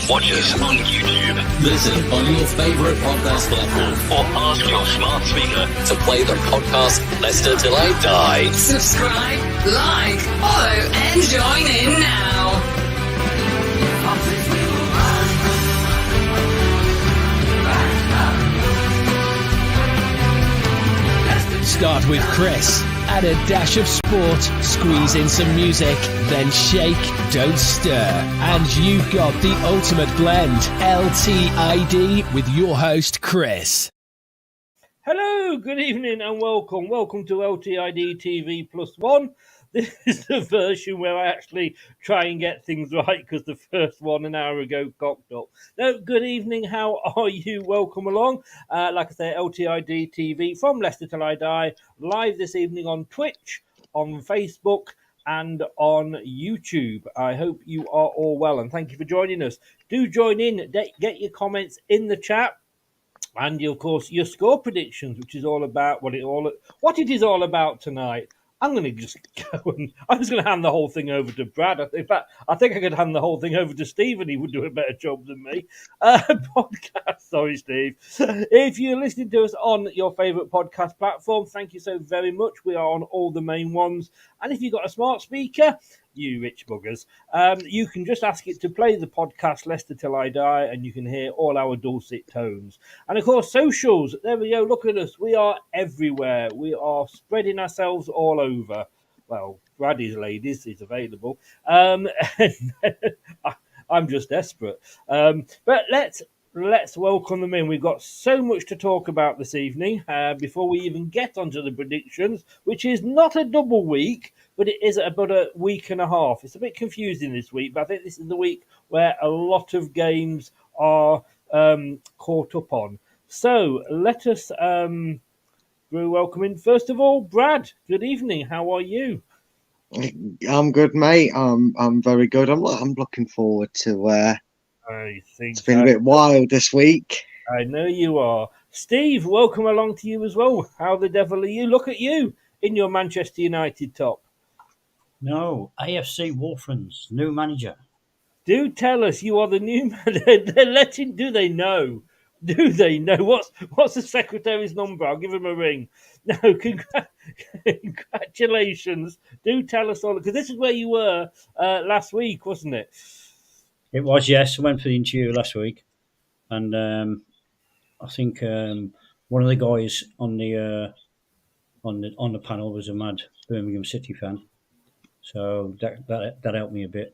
Watch us on YouTube. Listen on your favourite podcast platform. Or ask your smart speaker to play the podcast Leicester Till I Die. Subscribe, like, follow, and join in now. Start with Chris, add a dash of sport, squeeze in some music, then shake, don't stir. And you've got the ultimate blend, LTID, with your host, Chris. Hello, good evening and welcome. Welcome to LTID TV +1. This is the version where I actually try and get things right because the first one an hour ago cocked up. No, good evening. How are you? Welcome along. Like I say, LTID TV from Leicester Till I Die, live this evening on Twitch, on Facebook, and on YouTube. I hope you are all well and thank you for joining us. Do join in, get your comments in the chat. And of course, your score predictions, which is all about what it is all about tonight. I'm going to just go and I'm just going to hand the whole thing over to Brad. In fact, I think I could hand the whole thing over to Steve, and he would do a better job than me. Podcast, sorry, Steve. If you're listening to us on your favourite podcast platform, thank you so very much. We are on all the main ones, and if you've got a smart speaker, you rich buggers, you can just ask it to play the podcast Leicester Till I Die, and you can hear all our dulcet tones. And of course, socials, there we go, look at us, we are everywhere, we are spreading ourselves all over. Well, Brady's ladies is available. I'm just desperate. But let's welcome them in. We've got so much to talk about this evening before we even get onto the predictions, which is not a double week, but it is about a week and a half. It's a bit confusing this week, but I think this is the week where a lot of games are caught up on. So let us welcome in. First of all, Brad, good evening. How are you? I'm good, mate. I'm very good. I'm looking forward to it's been a bit wild this week. I know you are. Steve, welcome along to you as well. How the devil are you? Look at you in your Manchester United top. No, AFC Wolframs, new manager. Do tell us, you are the new manager. They're letting. Do they know? Do they know? What's the secretary's number? I'll give him a ring. No, congratulations. Do tell us all, because this is where you were last week, wasn't it? It was, yes. I went for the interview last week, and I think one of the guys on the panel was a mad Birmingham City fan, so that helped me a bit.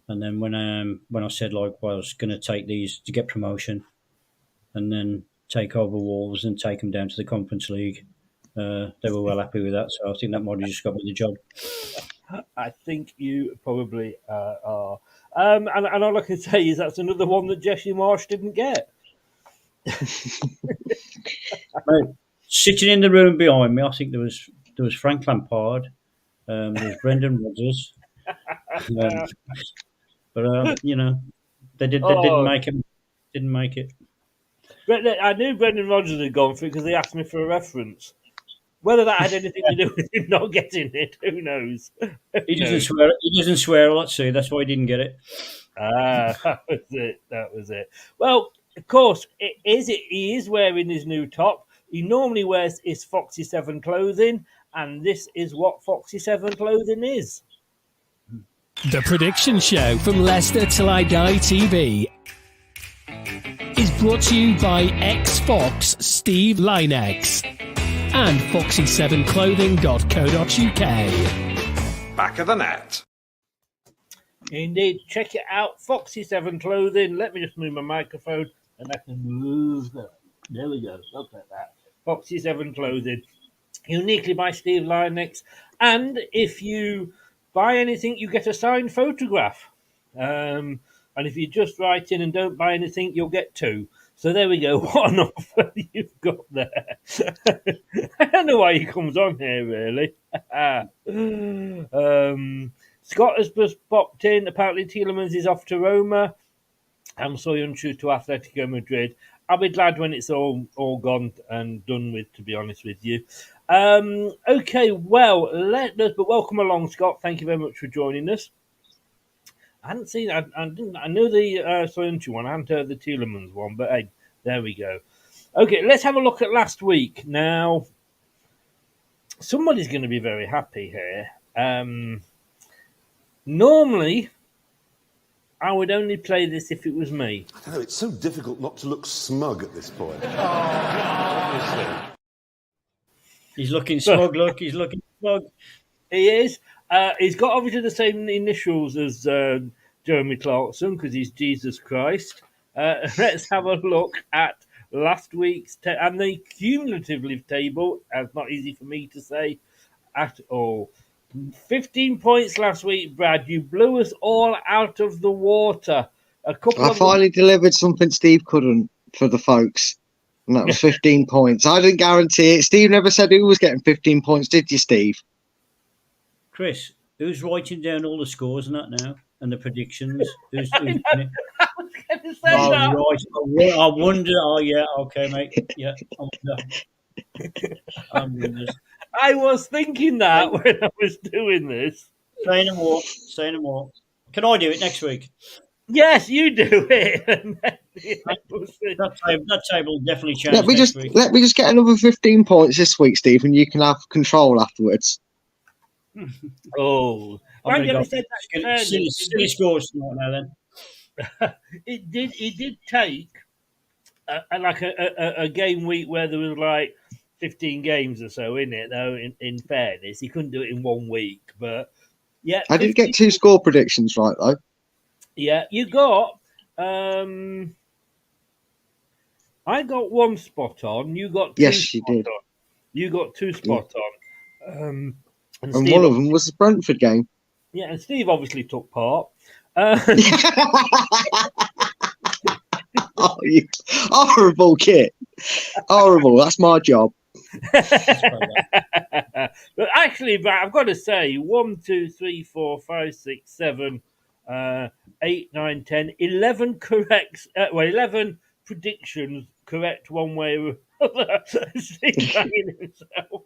And then when I said I was going to take these to get promotion, and then take over Wolves and take them down to the Conference League, they were well happy with that. So I think that might have just got me the job. I think you probably are. And all I can say is that's another one that Jesse Marsh didn't get. Mate, sitting in the room behind me, I think there was Frank Lampard, there was Brendan Rodgers, but they didn't make it. Didn't make it. I knew Brendan Rodgers had gone for it because they asked me for a reference. Whether that had anything to do with him not getting it, who knows? He doesn't swear a lot, see. That's why he didn't get it. That was it. Well, of course, he is wearing his new top. He normally wears his Foxy 7 clothing, and this is what Foxy 7 clothing is. The prediction show from Leicester Till I Die TV is brought to you by ex-Fox Steve Lynex and foxy7clothing.co.uk. Back of the net. Indeed, check it out, Foxy 7 clothing. Let me just move my microphone and I can move that. There we go, look at that. Foxy 7 clothing, uniquely by Steve Lynex. And if you buy anything, you get a signed photograph. And if you just write in and don't buy anything, you'll get 2. So there we go. What an offer you've got there. I don't know why he comes on here, really. Scott has just popped in. Apparently, Tielemans is off to Roma. and Soyuncu to Atletico Madrid. I'll be glad when it's all gone and done with, to be honest with you. Okay, well, but welcome along, Scott. Thank you very much for joining us. I hadn't seen. I didn't. I knew the Soyuncu one. I hadn't heard the Tielemans one, but hey, there we go. Okay, let's have a look at last week. Now, somebody's going to be very happy here. Normally, I would only play this if it was me. I don't know, it's so difficult not to look smug at this point. He's looking smug, look. He's looking smug. He is. He's got obviously the same initials as Jeremy Clarkson because he's Jesus Christ. Let's have a look at last week's and the cumulatively table. It's not easy for me to say at all. 15 points last week, Brad. You blew us all out of the water. I finally delivered something Steve couldn't for the folks, and that was 15 points. I didn't guarantee it. Steve never said who was getting 15 points, did you, Steve? Chris, who's writing down all the scores and that now and the predictions? Who's doing it? I was going to say that. Right. I wonder. Oh, yeah. Okay, mate. Yeah. I was thinking that when I was doing this. Say no more. Say no more. Can I do it next week? Yes, you do it. That table will definitely change. Let me just get another 15 points this week, Steve, and you can have control afterwards. Oh, I'm going to go silly scores tonight now. Then it did take a game week where there was like 15 games or so in it. Though, in fairness, he couldn't do it in 1 week. But yeah, I did get 2 score predictions right though. Yeah, you got. I got 1 spot on. You got 2 yes, you did. On. You got 2 spot on. And one of them was the Brentford game. Yeah, and Steve obviously took part. Oh, you horrible kid. Horrible. That's my job. But actually, I've got to say, 1, 2, 3, 4, 5, 6, 7, 8, 9, 10, 11 correct. 11 predictions correct one way or other. Steve banging himself.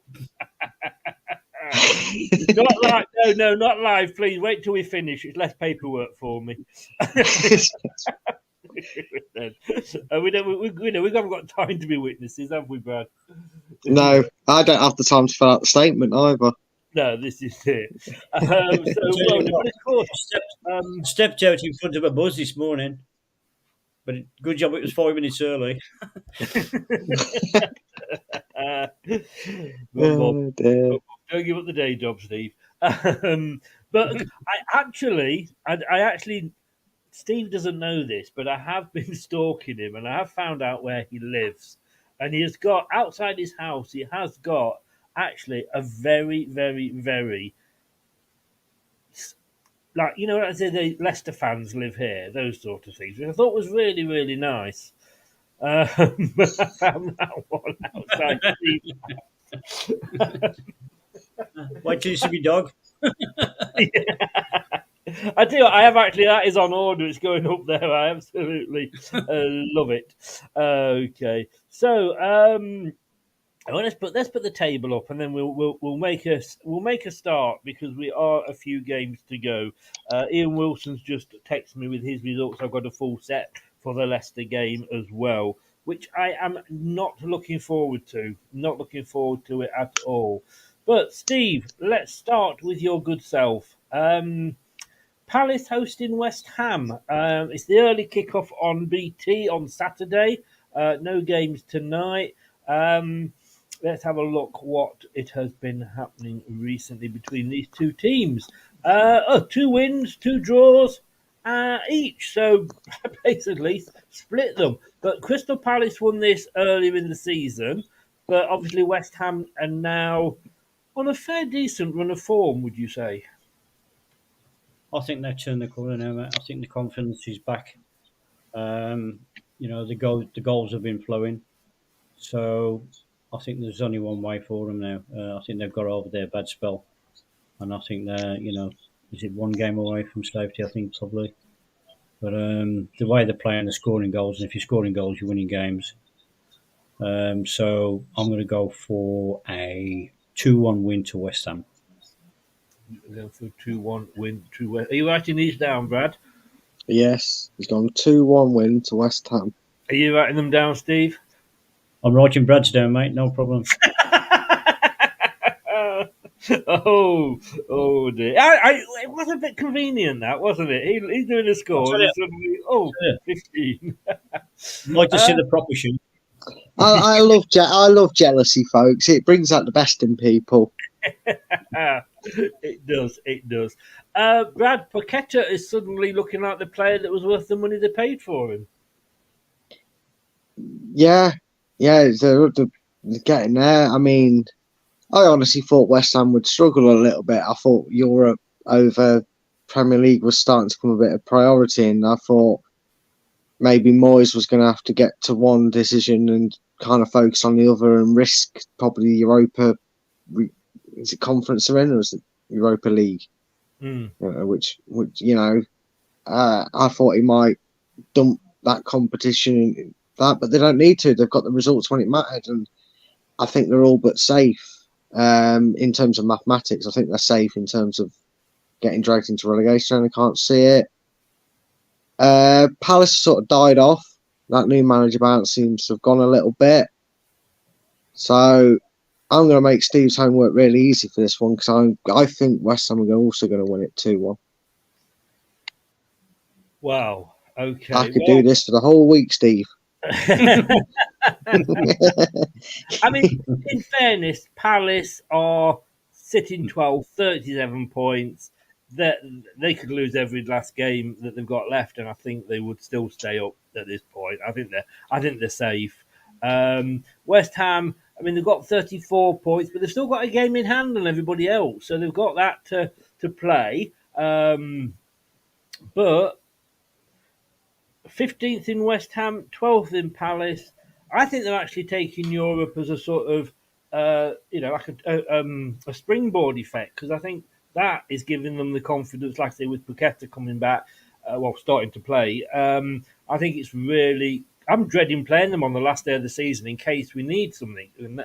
Not live. No, not live. Please wait till we finish. It's less paperwork for me. We haven't got time to be witnesses, have we, Brad? No, I don't have the time to fill out the statement either. No, this is it. Stepped out in front of a bus this morning, but good job it was 5 minutes early. Don't give up the day job, Steve. But I actually, Steve doesn't know this, but I have been stalking him, and I have found out where he lives. And he has got outside his house. He has got actually a very, very, very like I say, the Leicester fans live here. Those sort of things, which I thought was really, really nice. But I found that one outside Steve's house. Wait till you see my dog. I tell you what, I have actually, that is on order. It's going up there. I absolutely love it. Okay, so let's put the table up, and then we'll make a start because we are a few games to go. Ian Wilson's just texted me with his results. I've got a full set for the Leicester game as well, which I am not looking forward to. Not looking forward to it at all. But Steve, let's start with your good self. Palace hosting West Ham. It's the early kickoff on BT on Saturday. No games tonight. Let's have a look what it has been happening recently between these two teams. 2 wins, 2 draws each. So basically split them. But Crystal Palace won this earlier in the season. But obviously West Ham are now on a fair decent run of form, would you say? I think they've turned the corner now, mate. I think the confidence is back. The goals have been flowing. So I think there's only one way for them now. I think they've got over their bad spell. And I think they're, is it 1 game away from safety, I think, probably. But the way they're playing, they're scoring goals. And if you're scoring goals, you're winning games. So I'm going to go for a 2-1 win to West Ham. Going for a 2-1 win to West. Are you writing these down, Brad? Yes, he's gone 2-1 win to West Ham. Are you writing them down, Steve? I'm writing Brad's down, mate. No problem. Oh dear. It was a bit convenient, that, wasn't it? He's doing a score and suddenly, 15. I'd like to see the proper shoot. I love jealousy, folks. It brings out the best in people. It does. Brad, Paqueta is suddenly looking like the player that was worth the money they paid for him. Yeah, they're getting there. I mean, I honestly thought West Ham would struggle a little bit. I thought Europe over Premier League was starting to become a bit of priority, and I thought maybe Moyes was going to have to get to one decision and kind of focus on the other and risk probably Europa. Is it Conference they're in, or is it Europa League? Which I thought he might dump that competition, but they don't need to. They've got the results when it mattered, and I think they're all but safe in terms of mathematics. I think they're safe in terms of getting dragged into relegation, and I can't see it. Palace sort of died off. That new manager bounce seems to have gone a little bit. So I'm going to make Steve's homework really easy for this one, because I think West Ham are also going to win it 2-1. Wow. Okay. I could do this for the whole week, Steve. I mean, in fairness, Palace are sitting 12th, 37 points. They could lose every last game that they've got left, and I think they would still stay up at this point. I think they're safe. West Ham, I mean, they've got 34 points, but they've still got a game in hand on everybody else, so they've got that to play. But 15th in West Ham, 12th in Palace. I think they're actually taking Europe as a sort of, like a springboard effect, because I think that is giving them the confidence, like I say, with Paqueta coming back, starting to play. I think it's really. I'm dreading playing them on the last day of the season in case we need something. And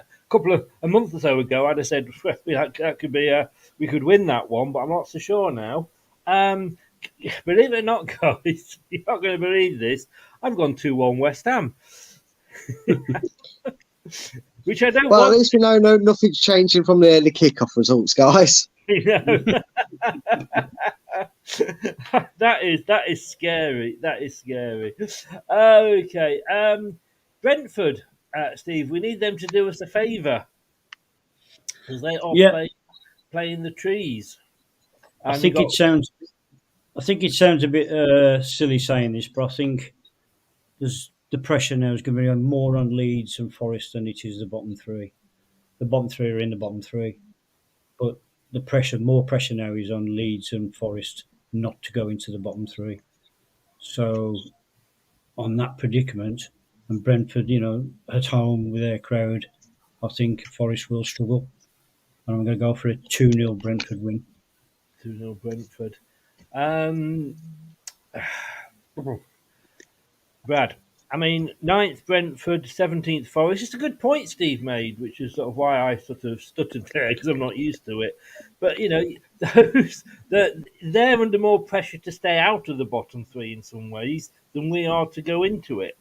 a month or so ago, I'd have said that could be we could win that one, but I'm not so sure now. Believe it or not, guys, you're not going to believe this. I've gone 2-1 West Ham. Which I don't Well, at least we know nothing's changing from the early kickoff results, guys. That is scary. That is scary. Okay. Brentford, Steve, we need them to do us a favour, because they are playing the trees. I think it sounds a bit silly saying this, but I think the pressure now is going to be more on Leeds and Forest than it is the bottom three. The bottom three are in the bottom three, but more pressure now is on Leeds and Forest not to go into the bottom three. So, on that predicament, and Brentford, at home with their crowd, I think Forest will struggle. And I'm going to go for a 2-0 Brentford win. 2-0 Brentford. Brad, I mean, 9th Brentford, 17th Forest. It's a good point Steve made, which is sort of why I sort of stuttered there, because I'm not used to it. But, they're under more pressure to stay out of the bottom three in some ways than we are to go into it.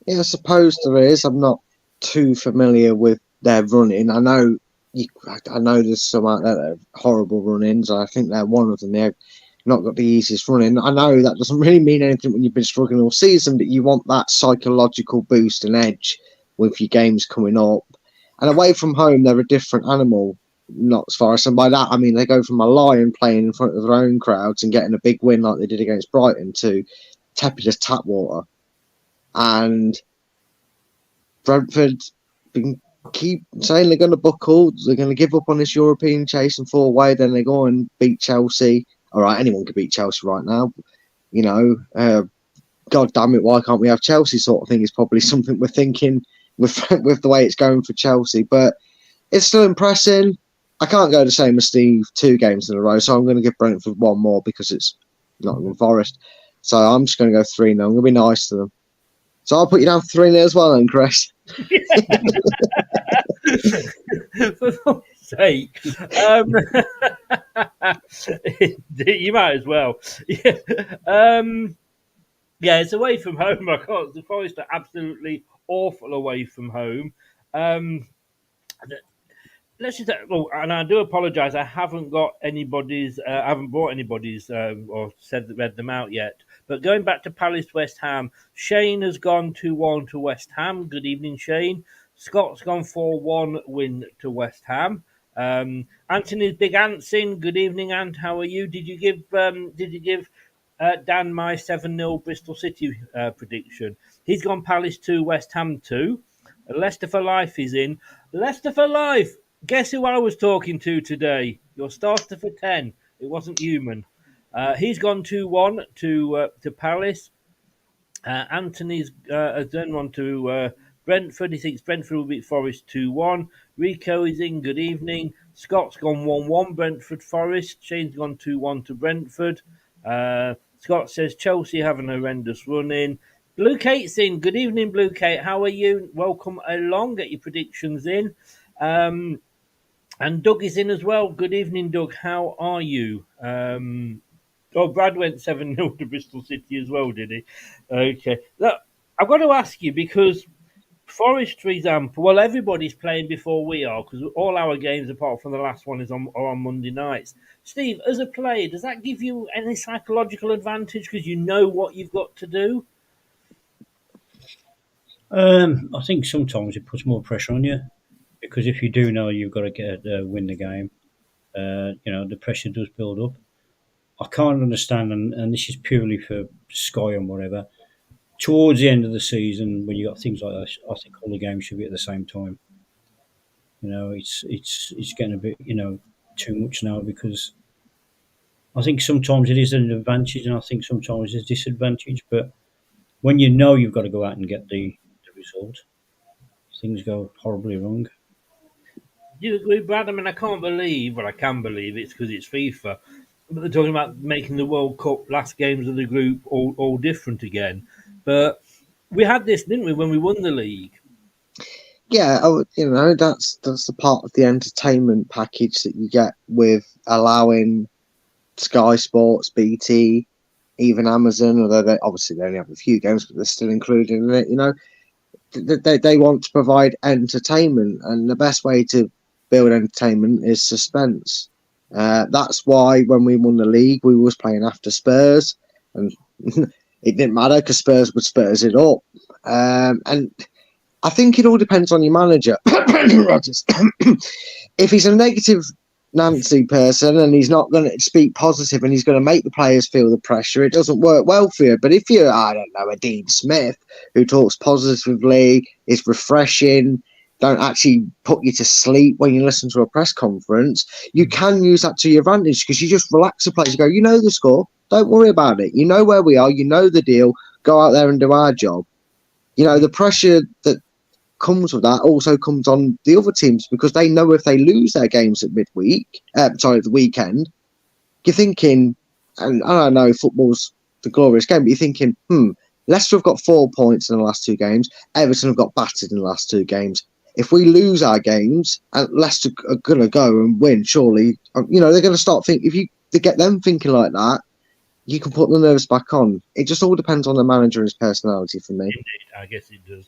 Yeah, I suppose there is. I'm not too familiar with their running. I know there's some out there that are horrible run-ins. I think they're one of them. They've not got the easiest running. I know that doesn't really mean anything when you've been struggling all season, but you want that psychological boost and edge with your games coming up. And away from home, they're a different animal. Not as far as, and by that I mean they go from a lion playing in front of their own crowds and getting a big win like they did against Brighton to tepid as tap water. And Brentford keep saying they're going to buckle, they're going to give up on this European chase and fall away, then they go and beat Chelsea. All right, anyone can beat Chelsea right now. God damn it, why can't we have Chelsea sort of thing is probably something we're thinking with the way it's going for Chelsea. But it's still impressing. I can't go the same as Steve 2 games in a row, so I'm going to give Brentford one more because it's Nottingham Forest. So I'm just going to go 3-0. I'm going to be nice to them. So I'll put you down for 3-0 as well then, Chris. For fuck's sake. You might as well. Yeah. Yeah, it's away from home. I can't. The Forest are absolutely awful away from home. Let's just. Well, and I do apologise. I haven't got anybody's. I haven't brought anybody's or read them out yet. But going back to Palace West Ham, Shane has gone 2-1 to West Ham. Good evening, Shane. Scott's gone 4-1 win to West Ham. Anthony's Big Ant's in. Good evening, Ant. How are you? Did you give Dan my 7-0 Bristol City prediction? He's gone Palace 2, West Ham 2. Leicester for Life is in. Leicester for Life. Guess who I was talking to today? Your starter for 10. It wasn't human. He's gone 2-1 to Palace. Anthony's has done one to Brentford. He thinks Brentford will beat Forest 2-1. Rico is in. Good evening. Scott's gone 1-1 Brentford Forest. Shane's gone 2-1 to Brentford. Scott says Chelsea have an horrendous run in. Blue Kate's in. Good evening, Blue Kate. How are you? Welcome along. Get your predictions in. And Doug is in as well. Good evening, Doug. How are you? Brad went 7-0 to Bristol City as well, did he? Okay. Look, I've got to ask you because Forest, for example, well, everybody's playing before we are because all our games, apart from the last one, are on Monday nights. Steve, as a player, does that give you any psychological advantage because you know what you've got to do? I think sometimes it puts more pressure on you because if you do know you've got to win the game, the pressure does build up. I can't understand, and this is purely for Sky and whatever. Towards the end of the season, when you got things like that, I think all the games should be at the same time. It's getting a bit too much now because I think sometimes it is an advantage, and I think sometimes it's a disadvantage. But when you know you've got to go out and get the result, things go horribly wrong. Do you agree, Brad? I mean, I can believe it's because it's FIFA. But they're talking about making the World Cup last games of the group all different again. But we had this, didn't we, when we won the league? Yeah, that's the part of the entertainment package that you get with allowing Sky Sports, BT, even Amazon, although they only have a few games, but they're still included in it. They want to provide entertainment, and the best way to build entertainment is suspense. That's why when we won the league, we was playing after Spurs, and it didn't matter because Spurs would Spurs it up. And I think it all depends on your manager. If he's a negative Nancy person and he's not going to speak positive and he's going to make the players feel the pressure, it doesn't work well for you. But if you're, I don't know, a Dean Smith who talks positively, is refreshing, don't actually put you to sleep when you listen to a press conference, you can use that to your advantage because you just relax the players. You go, you know the score, don't worry about it. You know where we are, you know the deal, go out there and do our job. The pressure that comes with that also comes on the other teams because they know if they lose their games at the weekend, you're thinking, and I don't know, football's the glorious game, but you're thinking, Leicester have got 4 points in the last 2 games, Everton have got battered in the last 2 games. If we lose our games, and Leicester are going to go and win, surely, they're going to start thinking, if you to get them thinking like that, you can put the nerves back on. It just all depends on the manager and his personality for me. Indeed, I guess it does.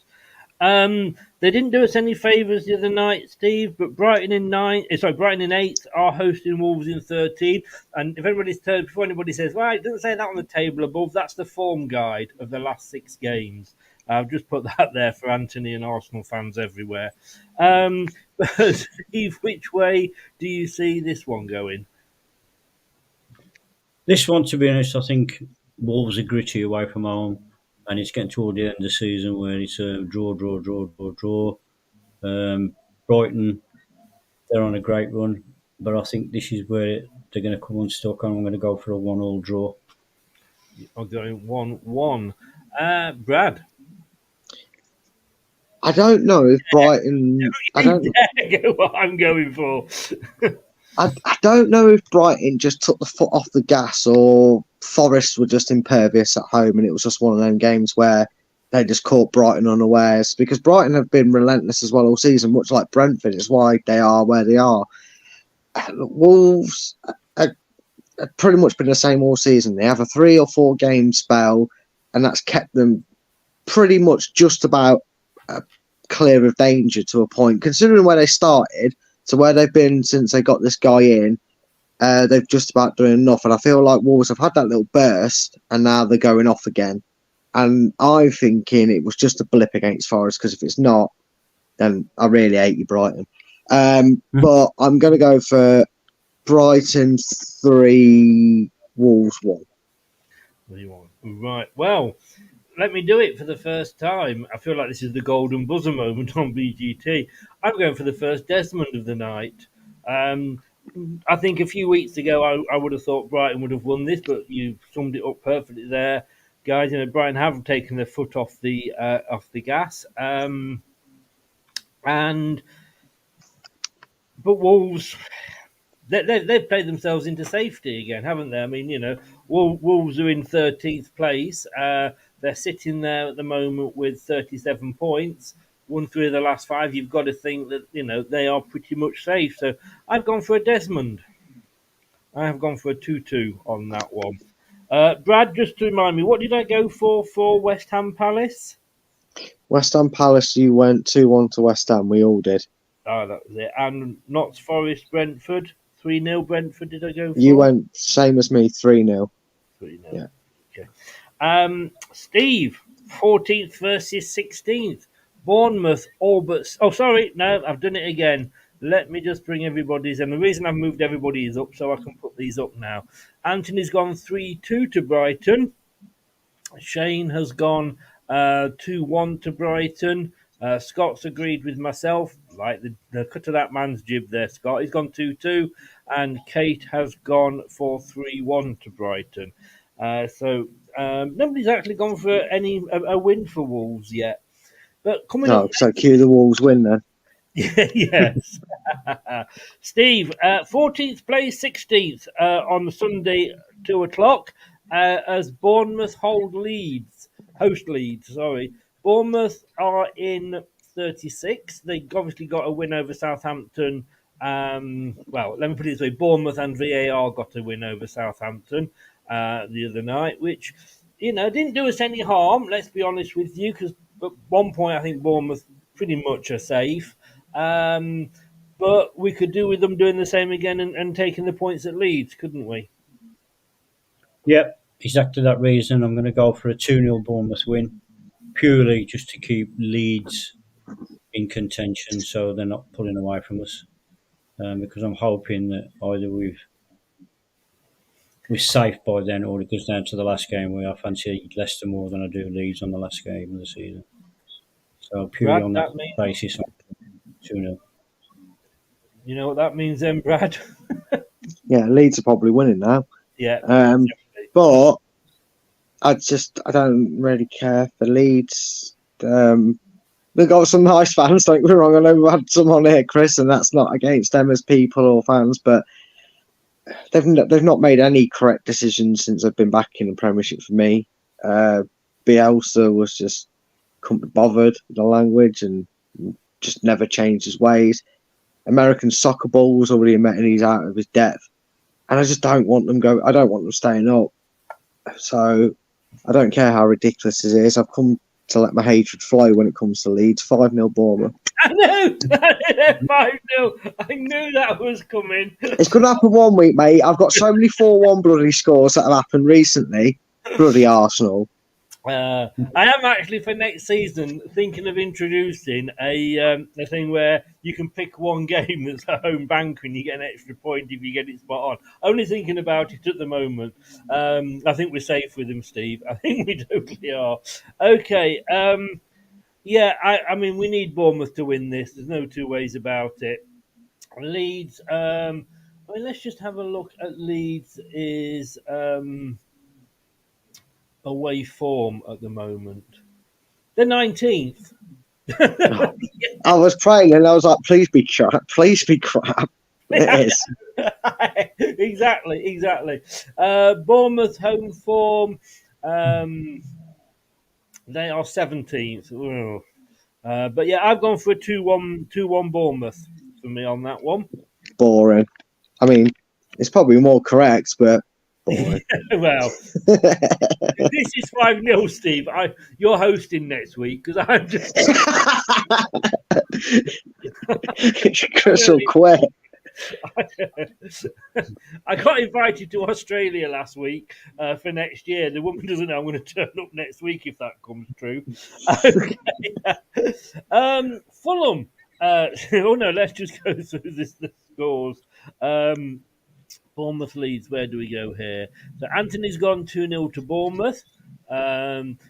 They didn't do us any favours the other night, Steve, but Brighton in 8th are hosting Wolves in 13th. And if before anybody says, well, it doesn't say that on the table above, that's the form guide of the last 6 games. I've just put that there for Anthony and Arsenal fans everywhere. Steve, which way do you see this one going? This one, to be honest, I think Wolves are gritty away from home, and it's getting toward the end of the season where it's a draw. Brighton, they're on a great run, but I think this is where they're going to come unstuck, and I'm going to go for a 1-1 draw. I'm going 1-1. Brad? I don't know if Brighton... I don't know what I'm going for. I don't know if Brighton just took the foot off the gas or Forest were just impervious at home and it was just one of them games where they just caught Brighton unawares, because Brighton have been relentless as well all season, much like Brentford. It's why they are where they are. Wolves are pretty much been the same all season. They have a 3 or 4 game spell, and that's kept them pretty much just about clear of danger to a point. Considering where they started to where they've been since they got this guy in, they've just about done enough. And I feel like Wolves have had that little burst, and now they're going off again. And I'm thinking it was just a blip against Forest, because if it's not, then I really hate you, Brighton. But I'm going to go for Brighton 3, Wolves 1. Right. Well, let me do it for the first time. I feel like this is the golden buzzer moment on BGT. I'm going for the first Desmond of the night. I think a few weeks ago I would have thought Brighton would have won this, but you summed it up perfectly there, guys. Brighton have taken their foot off the gas, but Wolves. They've played themselves into safety again, haven't they? I mean, Wolves are in 13th place. They're sitting there at the moment with 37 points. Won 3 of the last 5. You've got to think that, they are pretty much safe. So I've gone for a Desmond. I have gone for a 2-2 on that one. Brad, just to remind me, what did I go for West Ham Palace? West Ham Palace, you went 2-1 to West Ham. We all did. Oh, that was it. And Notts Forest Brentford. 3-0 Brentford, did I go for? You went same as me, 3-0. 3-0. Yeah. Okay. Steve, 14th versus 16th. Bournemouth, all but... Oh, sorry. No, I've done it again. Let me just bring everybody's... And the reason I've moved everybody's up so I can put these up now. Anthony's gone 3-2 to Brighton. Shane has gone 2-1 to Brighton. Scott's agreed with myself, like the cut of that man's jib there, Scott. He's gone 2-2, and Kate has gone for 3-1 to Brighton. So nobody's actually gone for a win for Wolves yet. But coming up, so cue the Wolves win then. yes. Steve, 14th place, 16th on the Sunday, 2:00, as Bournemouth host Leeds. Bournemouth are in 36. They obviously got a win over Southampton. Well, let me put it this way. Bournemouth and VAR got a win over Southampton the other night, which, didn't do us any harm, let's be honest with you, because at one point I think Bournemouth pretty much are safe. But we could do with them doing the same again and taking the points at Leeds, couldn't we? Yep, exactly that reason. I'm going to go for a 2-0 Bournemouth win, purely just to keep Leeds in contention so they're not pulling away from us. Because I'm hoping that either we're safe by then, or it goes down to the last game where I fancy Leicester more than I do Leeds on the last game of the season. So purely Brad, on that basis, 2-0. You know what that means then, Brad? Yeah, Leeds are probably winning now. Yeah. But I don't really care for Leeds. They've got some nice fans, don't get me wrong. I know we've had some on here, Chris, and that's not against them as people or fans, but they've not made any correct decisions since they've been back in the Premiership for me. Bielsa was just couldn't be bothered with the language and just never changed his ways. American soccer ball was already admitting he's out of his depth, and I just don't want them I don't want them staying up. So I don't care how ridiculous it is. I've come to let my hatred flow when it comes to Leeds. 5-0 Bournemouth. I know! 5-0. I knew that was coming. It's going to happen one week, mate. I've got so many 4-1 bloody scores that have happened recently. Bloody Arsenal. I am actually, for next season, thinking of introducing a thing where you can pick one game that's a home banker and you get an extra point if you get it spot on. Only thinking about it at the moment. I think we're safe with him, Steve. I think we totally are. Okay. Yeah, I mean, we need Bournemouth to win this. There's no two ways about it. Leeds, let's just have a look at Leeds' away form at the moment. They're 19th. I was praying and I was like, please be crap. Please be crap. It is. Exactly. Bournemouth home form. They are 17th. But yeah, I've gone for a 2-1 Bournemouth for me on that one. Boring. I mean, it's probably more correct, but boy. Well, this is 5-0, Steve. You're hosting next week because I'm just. Chris will quit. I got invited to Australia last week for next year. The woman doesn't know I'm going to turn up next week if that comes true. Okay. Fulham. Oh no, let's just go through the scores. Bournemouth Leeds. Where do we go here? So Anthony's gone 2-0 to Bournemouth.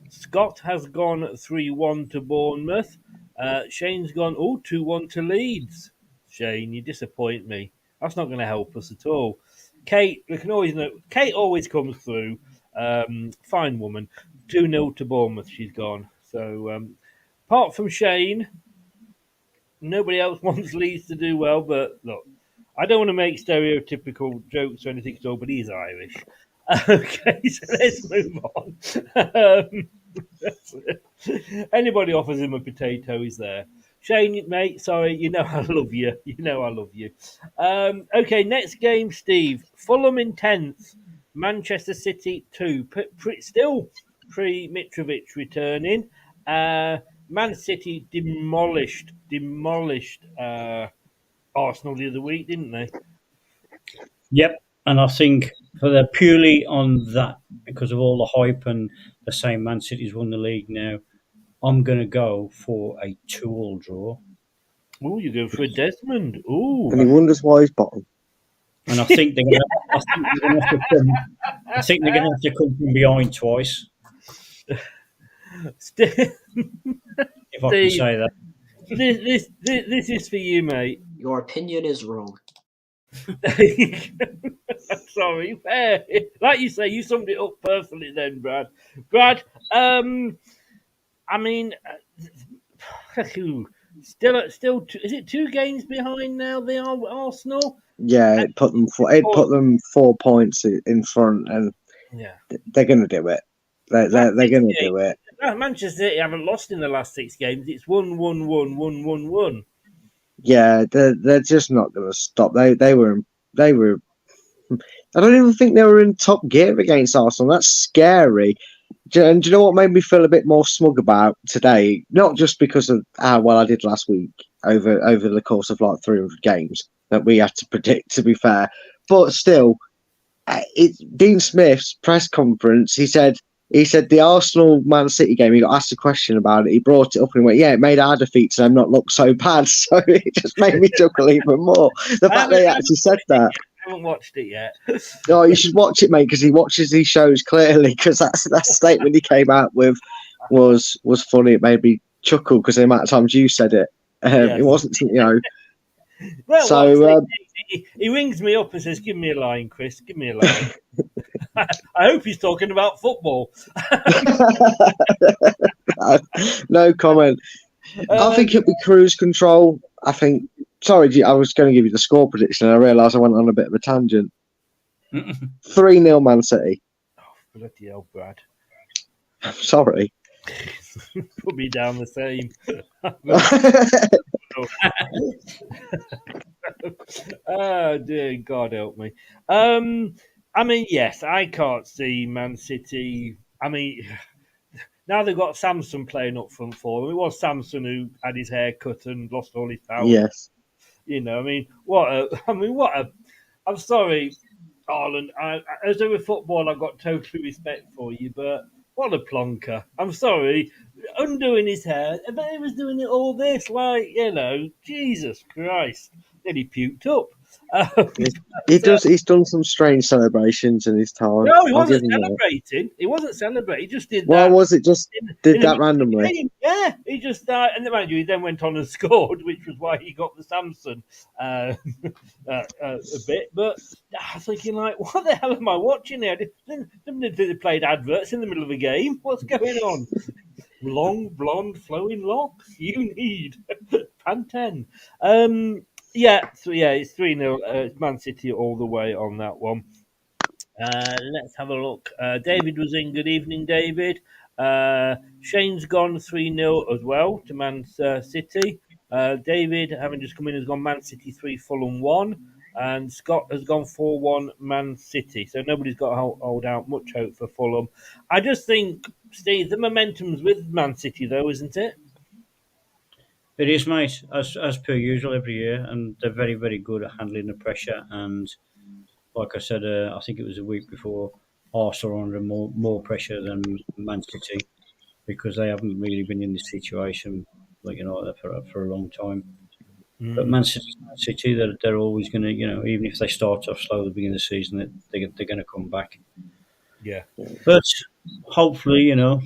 Scott has gone 3-1 to Bournemouth. Shane's gone 2-1 to Leeds. Shane, you disappoint me. That's not going to help us at all. Kate, we can always know. Kate always comes through. Fine woman. 2-0 to Bournemouth. She's gone. So apart from Shane, nobody else wants Leeds to do well. But look, I don't want to make stereotypical jokes or anything at all. But he's Irish. Okay, so let's move on. Anybody offers him a potato, he's there. Shane, mate, sorry, you know I love you. You know I love you. Okay, next game, Steve. Fulham in 10th. Manchester City 2. Still pre-Mitrovic returning. Man City demolished Arsenal the other week, didn't they? Yep, and I think for the purely on that, because of all the hype and the same Man City's won the league now, I'm going to go for a 2-2 draw. Oh, you go for a Desmond. Oh, And he wonders why he's bottom. And I think they're going to have to come. I think they're going to have to come from behind twice, Steve, if I can say that. this is for you, mate. Your opinion is wrong. Sorry, like you say, you summed it up perfectly then, Brad. Brad, I mean, still, is it 2 games behind now? They are Arsenal. Yeah, it put them 4 points in front, and Yeah, they're going to do it. They're going to do it. Manchester City haven't lost in the last 6 games. It's 1-1-1-1-1-1. Yeah, they're just not going to stop. They were. I don't even think they were in top gear against Arsenal. That's scary. And do you know what made me feel a bit more smug about today? Not just because of how well I did last week over the course of like 300 games that we had to predict, to be fair, but still, Dean Smith's press conference, he said the Arsenal Man City game, he got asked a question about it, he brought it up and he went, yeah, it made our defeat to them not look so bad. So it just made me chuckle even more. The fact that he actually said that. I haven't watched it yet. No, you should watch it, mate, because he watches these shows clearly. Because that statement he came out with was funny. It made me chuckle because the amount of times you said it. Yes. It wasn't, you know. Well, so he rings me up and says, "Give me a line, Chris. Give me a line." I hope he's talking about football. No comment. I think it'll be cruise control. I think. Sorry, I was going to give you the score prediction, and I realised I went on a bit of a tangent. 3-0 Man City. Oh, bloody hell, Brad. I'm sorry. Put me down the same. Oh, dear God help me. I mean, yes, I can't see Man City. I mean, now they've got Samson playing up front for them. It was Samson who had his hair cut and lost all his power. Yes. You know, I mean, I'm sorry, Arlen. As a football, I've got total respect for you, but what a plonker. I'm sorry. Undoing his hair. I bet he was doing it all this, like, you know, Jesus Christ. Then he puked up. He's done some strange celebrations in his time. No, he wasn't celebrating. He wasn't celebrating. He just did that. Well, was it just did that randomly? Yeah, he just and mind you, he then went on and scored, which was why he got the Samson a bit. But I was thinking, like, what the hell am I watching here? They played adverts in the middle of a game. What's going on? Long, blonde, flowing locks. You need Pantene. It's 3-0. Man City all the way on that one. Let's have a look. David was in. Good evening, David. Shane's gone 3-0 as well to Man City. David, having just come in, has gone Man City 3, Fulham 1. and Scott has gone 4-1 Man City. So nobody's got to hold out much hope for Fulham. I just think, Steve, the momentum's with Man City, though, isn't it? It is, mate, as per usual every year, and they're very, very good at handling the pressure. And like I said, I think it was a week before, Arsenal are under more pressure than Man City because they haven't really been in this situation for a long time. But Man City, they're always going to, even if they start off slow at the beginning of the season, they're going to come back. Yeah. But hopefully, I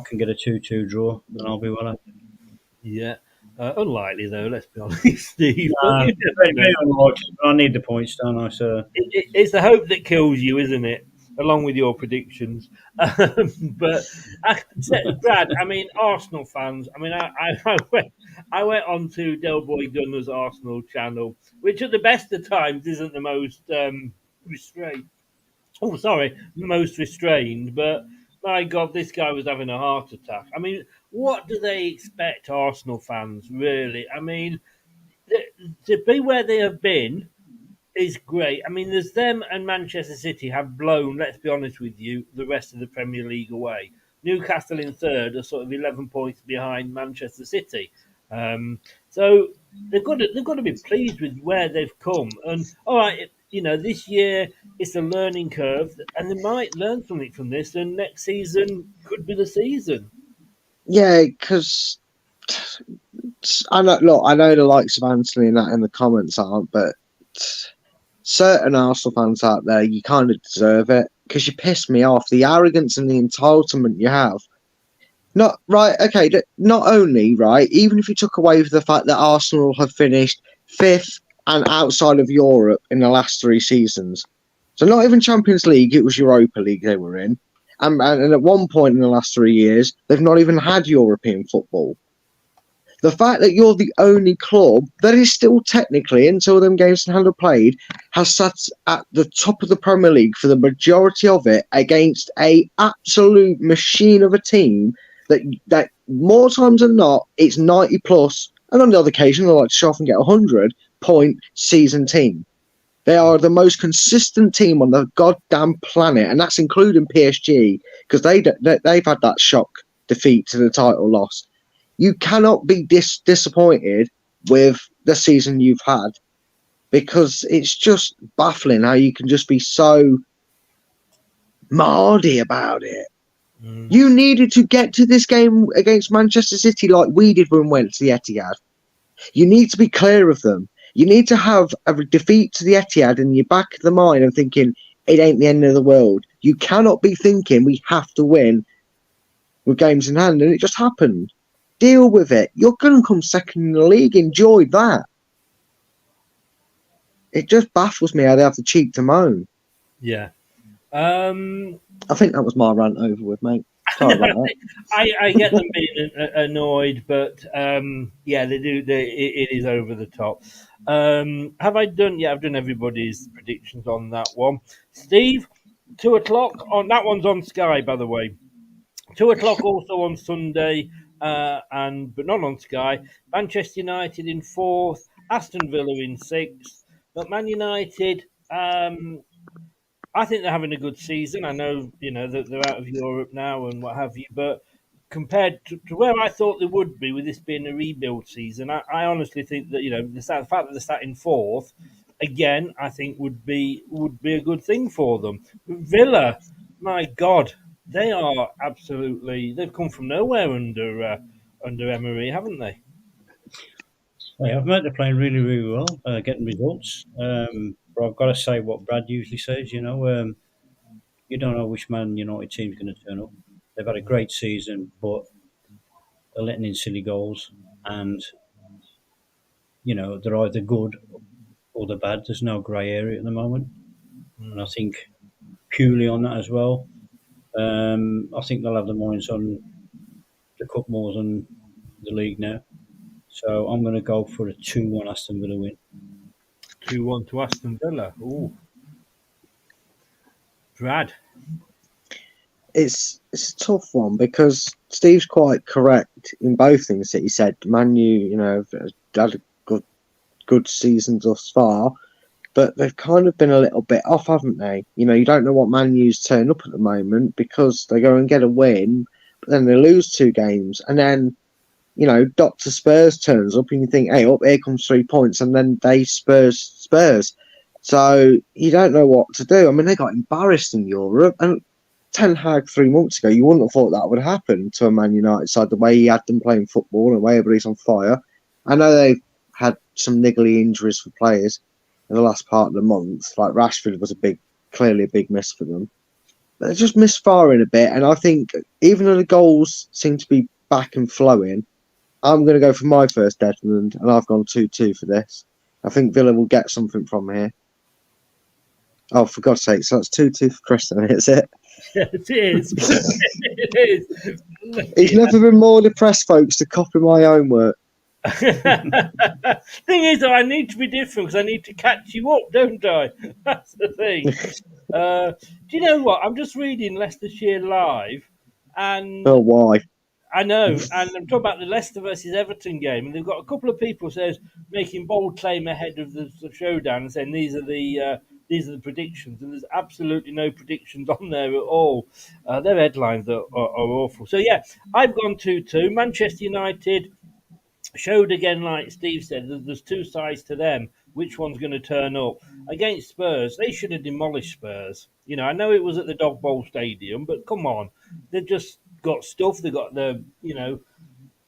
can get a 2-2 draw, and I'll be well happy. Yeah. Unlikely, though, let's be honest, Steve. Very, very unlikely, but I need the points, don't I? So It's the hope that kills you, isn't it? Along with your predictions. But Brad, I mean, Arsenal fans. I mean, I went on to Del Boy Gunner's Arsenal channel, which at the best of times isn't the most restrained. Oh, sorry, the most restrained. But my God, this guy was having a heart attack. I mean, what do they expect, Arsenal fans? Really? I mean, to be where they have been is great. I mean, there's them and Manchester City have blown, let's be honest with you, the rest of the Premier League away. Newcastle in third are sort of 11 points behind Manchester City. So they've got to be pleased with where they've come. And all right, this year it's a learning curve, and they might learn something from this. And next season could be the season. Yeah, because I know the likes of Anthony and that in the comments aren't, but certain Arsenal fans out there, you kind of deserve it because you piss me off. The arrogance and the entitlement you have. Not only, right, even if you took away the fact that Arsenal have finished 5th and outside of Europe in the last 3 seasons. So not even Champions League, it was Europa League they were in. And at one point in the last 3 years, they've not even had European football. The fact that you're the only club that is still technically, until them games in hand are played, has sat at the top of the Premier League for the majority of it against a absolute machine of a team that more times than not, it's 90 plus, and on the other occasion, they like to show off and get a 100-point season team. They are the most consistent team on the goddamn planet, and that's including PSG, because they've had that shock defeat to the title loss. You cannot be disappointed with the season you've had, because it's just baffling how you can just be so mardy about it. You needed to get to this game against Manchester City like we did when we went to the Etihad. You need to be clear of them. You need to have a defeat to the Etihad in your back of the mind and thinking it ain't the end of the world. You cannot be thinking we have to win with games in hand, and it just happened. Deal with it. You're going to come second in the league. Enjoy that. It just baffles me how they have the cheek to moan. Yeah. I think that was my rant over with, mate. Sorry about that. I get them being annoyed, but yeah, they do. It is over the top. Have I done? Yeah, I've done everybody's predictions on that one. Steve, 2:00 on that one's on Sky, by the way. 2:00 also on Sunday, but not on Sky. Manchester United in 4th, Aston Villa in 6th, but Man United. I think they're having a good season. I know, that they're out of Europe now and what have you, but compared to where I thought they would be with this being a rebuild season, I honestly think that, the fact that they're sat in 4th, again, I think would be a good thing for them. Villa, my God, they are they've come from nowhere under Emery, haven't they? They have, mate. They're playing really, really well, getting results. But I've got to say what Brad usually says, you don't know which Man United team's going to turn up. They've had a great season, but they're letting in silly goals. And, they're either good or they're bad. There's no grey area at the moment. And I think purely on that as well, I think they'll have their minds on the cup more than the league now. So I'm going to go for a 2-1 Aston Villa win. 2-1 to Aston Villa. Ooh. Brad. It's a tough one because Steve's quite correct in both things that he said. Man U, had a good season thus far. but they've kind of been a little bit off, haven't they? You know, you don't know what Man U's turn up at the moment because they go and get a win, but then they lose 2 games, and then, you know, Dr. Spurs turns up and you think, hey, up here comes 3 points, and then they Spurs. So you don't know what to do. I mean, they got embarrassed in Europe, and Ten Hag 3 months ago, you wouldn't have thought that would happen to a Man United side, the way he had them playing football and the way everybody's on fire. I know they've had some niggly injuries for players in the last part of the month. Like Rashford was clearly a big miss for them. But they just misfiring a bit, and I think even though the goals seem to be back and flowing, I'm going to go for my first Desmond, and I've gone 2-2 for this. I think Villa will get something from here. Oh, for God's sake, so that's 2-2 for Chris, then, is it? Yes, it is. It is. He's never been more depressed, folks, to copy my own work. Thing is, though, I need to be different because I need to catch you up, don't I? That's the thing. Do you know what? I'm just reading Leicestershire Live, and Oh, why? I know, and I'm talking about the Leicester versus Everton game, and they've got a couple of people making bold claim ahead of the showdown and saying these are the predictions, and there's absolutely no predictions on there at all. Their headlines are awful. So yeah, I've gone 2-2. Manchester United showed again, like Steve said, there's 2 sides to them. Which one's going to turn up against Spurs? They should have demolished Spurs. You know, I know it was at the Dog Bowl Stadium, but come on, they've just got stuff. They got the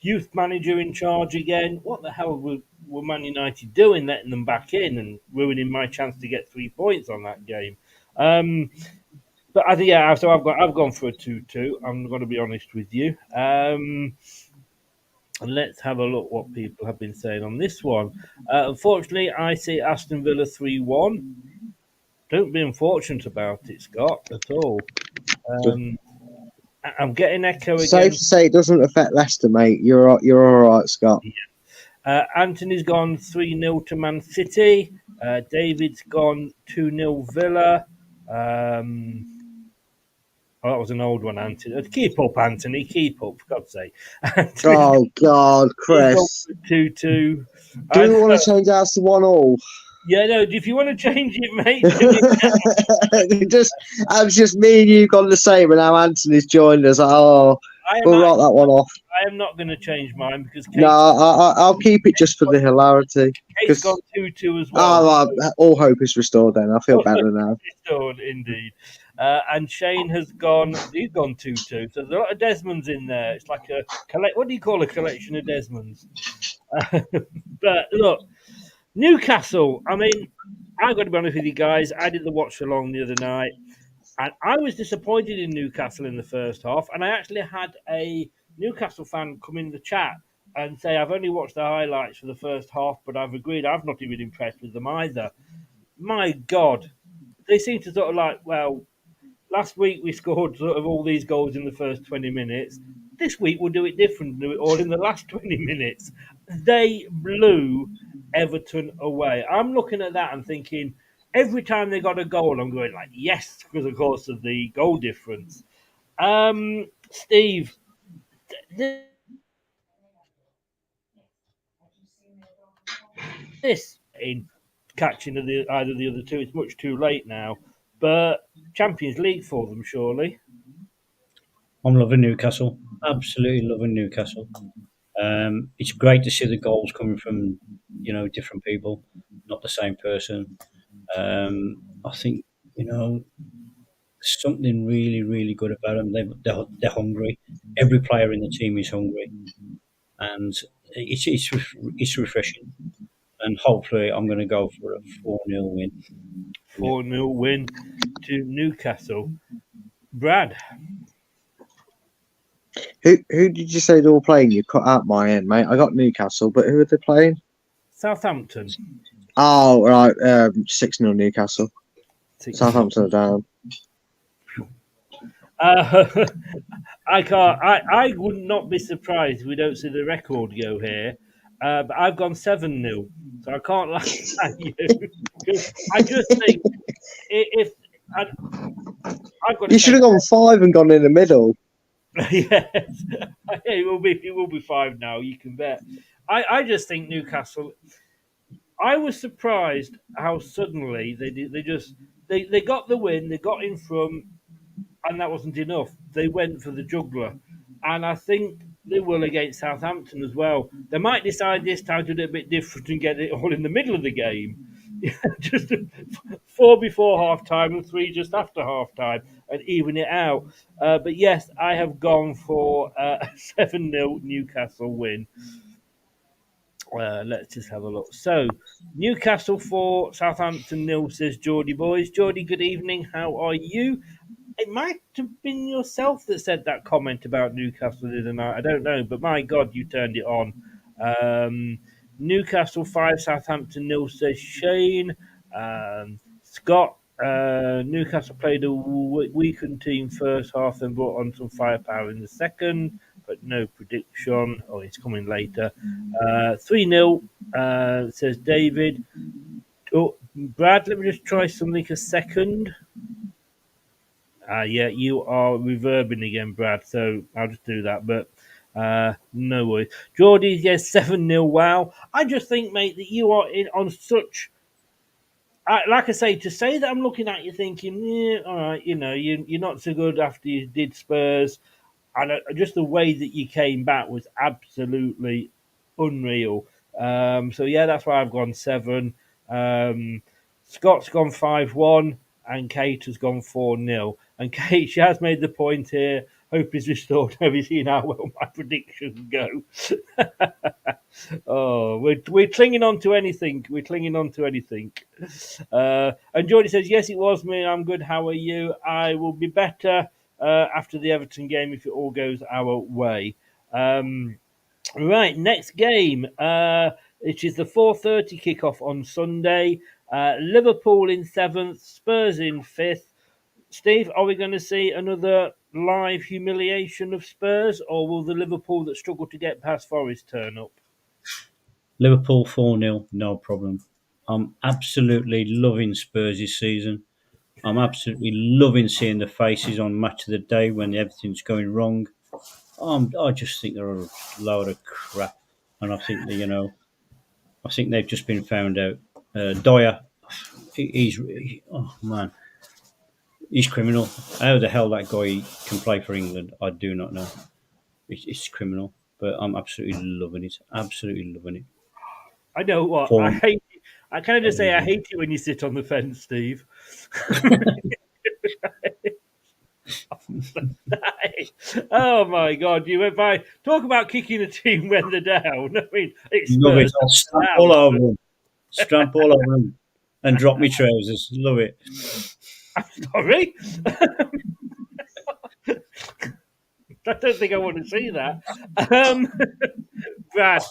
youth manager in charge again. What the hell were Man United doing, letting them back in and ruining my chance to get 3 points on that game? But I think so I've gone for a 2-2. I'm going to be honest with you. And let's have a look what people have been saying on this one. Unfortunately, I see Aston Villa 3-1. Don't be unfortunate about it, Scott, at all. I'm getting echo again. Safe to say it doesn't affect Leicester, mate. You're all right, Scott. Anthony's gone 3-0 to Man City. David's gone 2-0 Villa. Oh, that was an old one, Anthony. Keep up, Anthony. Keep up, for God's sake. Oh, God, Chris. 2-2. Do you want to change ours to 1-1? Yeah, no, if you want to change it, mate, it's just me and you gone the same, and now Anthony's joined us. Oh, we'll write that one off. I am not going to change mine because Kate's I'll keep it just for the hilarity. Kate's gone 2-2 as well. All hope is restored then. I feel better now. Restored, indeed. And Shane he's gone 2-2. So there's a lot of Desmonds in there. It's like what do you call a collection of Desmonds? But look, Newcastle, I mean, I've got to be honest with you guys. I did the watch along the other night, and I was disappointed in Newcastle in the first half. And I actually had a Newcastle fan come in the chat and say, I've only watched the highlights for the first half, but I've agreed I've not even impressed with them either. My God, they seem to sort of like, well, last week we scored sort of all these goals in the first 20 minutes. This week we'll do it different, do it all in the last 20 minutes. They blew Everton away. I'm looking at that and thinking, every time they got a goal, I'm going like, yes, because of course of the goal difference. Steve, this in catching either the other two, it's much too late now. But Champions League for them, surely. I'm loving Newcastle. Absolutely loving Newcastle. It's great to see the goals coming from, different people, not the same person. I think, something really, really good about them. They're hungry. Every player in the team is hungry, and it's refreshing. And hopefully, I'm going to go for a 4-0 win. 4-0 win to Newcastle. Brad. Who did you say they were playing? You cut out my end, mate. I got Newcastle, but who are they playing? Southampton. Oh, right. 6-0 Newcastle. 6-0. Southampton are down. I would not be surprised if we don't see the record go here. But I've gone 7-0, so I can't lie at you. I just think if I've got, you should have gone 5 and gone in the middle. Yes, it will be 5 now. You can bet. I just think Newcastle. I was surprised how suddenly they got the win, they got in front, and that wasn't enough. They went for the juggler, and I think they will against Southampton as well. They might decide this time to do it a bit different and get it all in the middle of the game. Just 4 before half time and 3 just after half time and even it out. But yes, I have gone for a 7-0 Newcastle win. Let's just have a look. So, Newcastle 4, Southampton 0, says Geordie Boys. Geordie, good evening. How are you? It might have been yourself that said that comment about Newcastle the other night. I don't know, but my God, you turned it on. Newcastle 5, Southampton 0, says Shane. Scott, Newcastle played a weakened team first half and brought on some firepower in the second, but no prediction. Oh, it's coming later. 3-0, says David. Oh, Brad, let me just try something a second. Yeah, you are reverbing again, Brad, so I'll just do that. But no worries. Geordie, yes, 7-0. Wow. I just think, mate, that you are in on such. Like I say, to say that I'm looking at you thinking, yeah, all right, you're not so good after you did Spurs. And just the way that you came back was absolutely unreal. So, yeah, that's why I've gone 7. Scott's gone 5-1 and Kate has gone 4-0. And Kate, she has made the point here. Hope is restored. Have you seen how well my predictions go? Oh, we're clinging on to anything. We're clinging on to anything. And Jordy says, yes, it was me. I'm good. How are you? I will be better after the Everton game if it all goes our way. Right, next game. It is the 4:30 kickoff on Sunday. Liverpool in 7th, Spurs in 5th. Steve, are we going to see another live humiliation of Spurs, or will the Liverpool that struggle to get past Forest turn up? Liverpool 4-0, no problem. I'm absolutely loving Spurs this season. I'm absolutely loving seeing the faces on Match of the Day when everything's going wrong. I just think they're a load of crap, and I think that, I think they've just been found out. Dyer, oh man, he's criminal. How the hell that guy can play for England, I do not know. It's criminal, but I'm absolutely loving it. Absolutely loving it. I know what I hate. I kind of just say I hate it when you sit on the fence, Steve. Oh my God! You went by talk about kicking a team when they're down. I mean, it's love it. Spurs. I'll stamp all over them. Stamp all over them and drop me trousers. Love it. I'm sorry. I don't think I want to see that. Brad.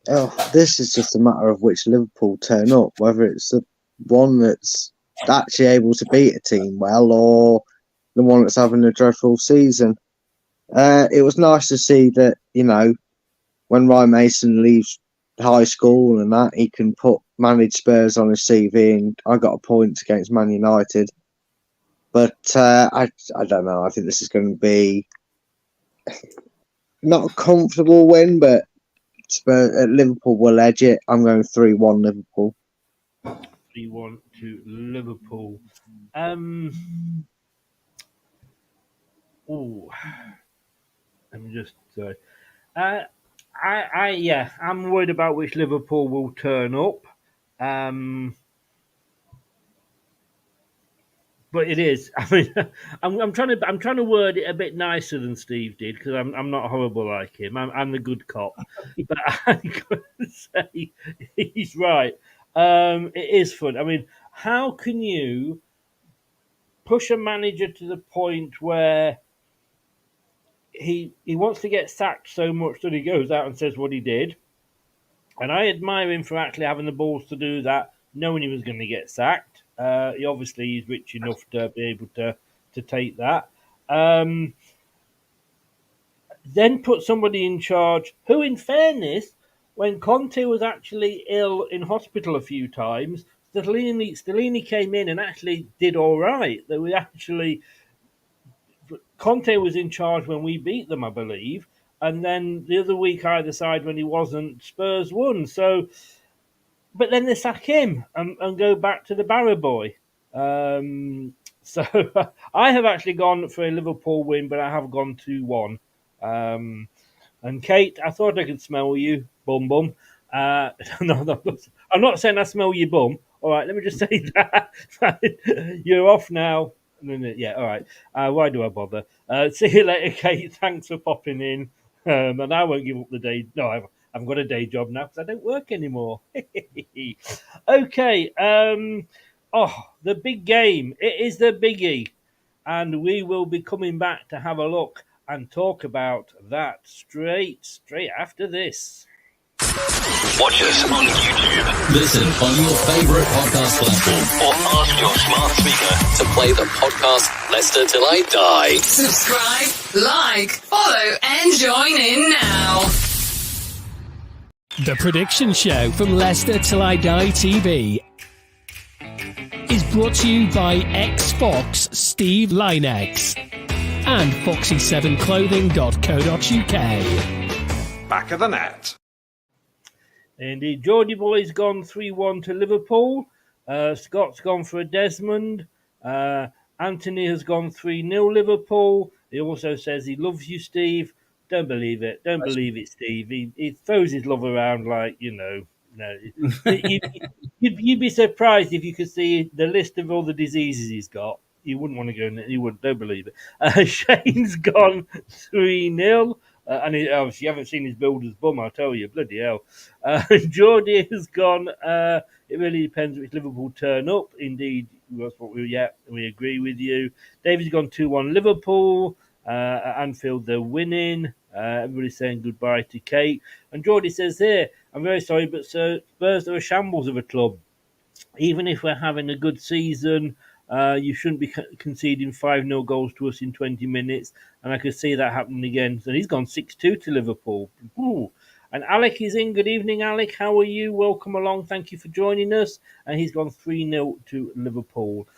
Oh, this is just a matter of which Liverpool turn up, whether it's the one that's actually able to beat a team well or the one that's having a dreadful season. It was nice to see that, when Ryan Mason leaves high school and that, he can manage Spurs on his CV, and I got a point against Man United. But I don't know. I think this is going to be not a comfortable win, but Liverpool will edge it. I'm going 3-1 Liverpool. 3-1 to Liverpool. Oh, I'm just sorry. I'm worried about which Liverpool will turn up. But it is. I mean, I'm trying to word it a bit nicer than Steve did because I'm not horrible like him. I'm the good cop, but I'm going to say he's right. It is fun. I mean, how can you push a manager to the point where he wants to get sacked so much that he goes out and says what he did? And I admire him for actually having the balls to do that, knowing he was going to get sacked. He's rich enough to be able to take that. Then put somebody in charge who, in fairness, when Conte was actually ill in hospital a few times, Stellini came in and actually did all right. Conte was in charge when we beat them, I believe. And then the other week, either side, when he wasn't, Spurs won. So but then they sack him and go back to the Barrow boy. So I have actually gone for a Liverpool win, but I have gone 2-1. And Kate, I thought I could smell you, bum bum. No, I'm not saying I smell your bum. All right, let me just say that you're off now. Yeah, all right. Why do I bother? See you later, Kate. Thanks for popping in. And I won't give up the day. No, I've got a day job now because I don't work anymore. Okay. The big game. It is the biggie, and we will be coming back to have a look and talk about that straight after this. Watch us on YouTube. Listen on your favourite podcast platform or ask your smart speaker to play the podcast Leicester Till I Die. Subscribe, like, follow, and join in now. The Prediction Show from Leicester Till I Die TV is brought to you by ex-Fox Steve Lynex and foxy7clothing.co.uk. Back of the net. Indeed, Geordie Boy's gone 3-1 to Liverpool. Scott's gone for a Desmond. Anthony has gone 3-0 Liverpool. He also says he loves you, Steve. Don't believe it. Don't believe it, Steve. He throws his love around like, No. You'd be surprised if you could see the list of all the diseases he's got. You wouldn't want to go in there. You wouldn't. Don't believe it. Shane's gone 3-0. And obviously, you haven't seen his builder's bum, I'll tell you. Bloody hell. Geordie has gone. It really depends which Liverpool turn up. Indeed, that's what we agree with you. David's gone 2-1 Liverpool. At Anfield, they're winning. Everybody's saying goodbye to Kate. And Geordie says here, I'm very sorry, but Spurs are a shambles of a club. Even if we're having a good season, you shouldn't be conceding 5-0 goals to us in 20 minutes. And I could see that happening again. So he's gone 6-2 to Liverpool. Ooh. And Alec is in. Good evening, Alec. How are you? Welcome along. Thank you for joining us. And he's gone 3-0 to Liverpool.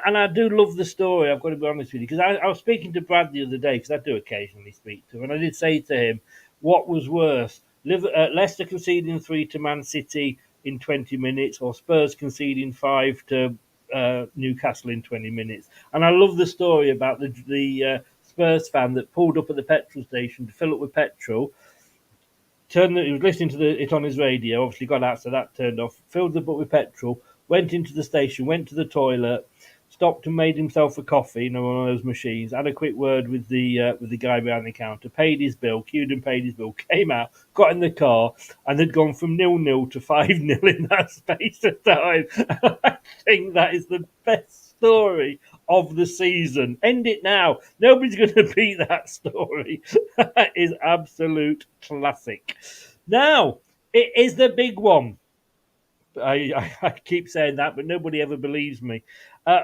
And I do love the story, I've got to be honest with you, because I was speaking to Brad the other day, because I do occasionally speak to him, and I did say to him, what was worse, Leicester conceding 3 to Man City in 20 minutes, or Spurs conceding 5 to Newcastle in 20 minutes? And I love the story about the Spurs fan that pulled up at the petrol station to fill up with petrol, he was listening to it on his radio, obviously got out, so that turned off, filled up with petrol, went into the station, went to the toilet, stopped and made himself a coffee, one of those machines, had a quick word with the guy behind the counter, paid his bill, queued and paid his bill, came out, got in the car, and had gone from 0-0 to 5-0 in that space of time. I think that is the best story of the season. End it now. Nobody's going to beat that story. That is absolute classic. Now, it is the big one. I keep saying that, but nobody ever believes me.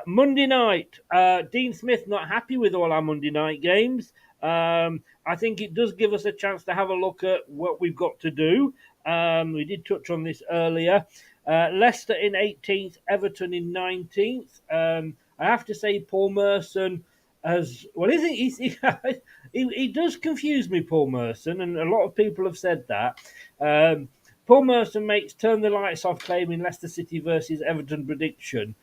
Monday night, Dean Smith not happy with all our Monday night games. I think it does give us a chance to have a look at what we've got to do. We did touch on this earlier. Leicester in 18th, Everton in 19th. I have to say Paul Merson has... Well, he does confuse me, Paul Merson, and a lot of people have said that. Paul Merson makes turn the lights off claim in Leicester City versus Everton prediction.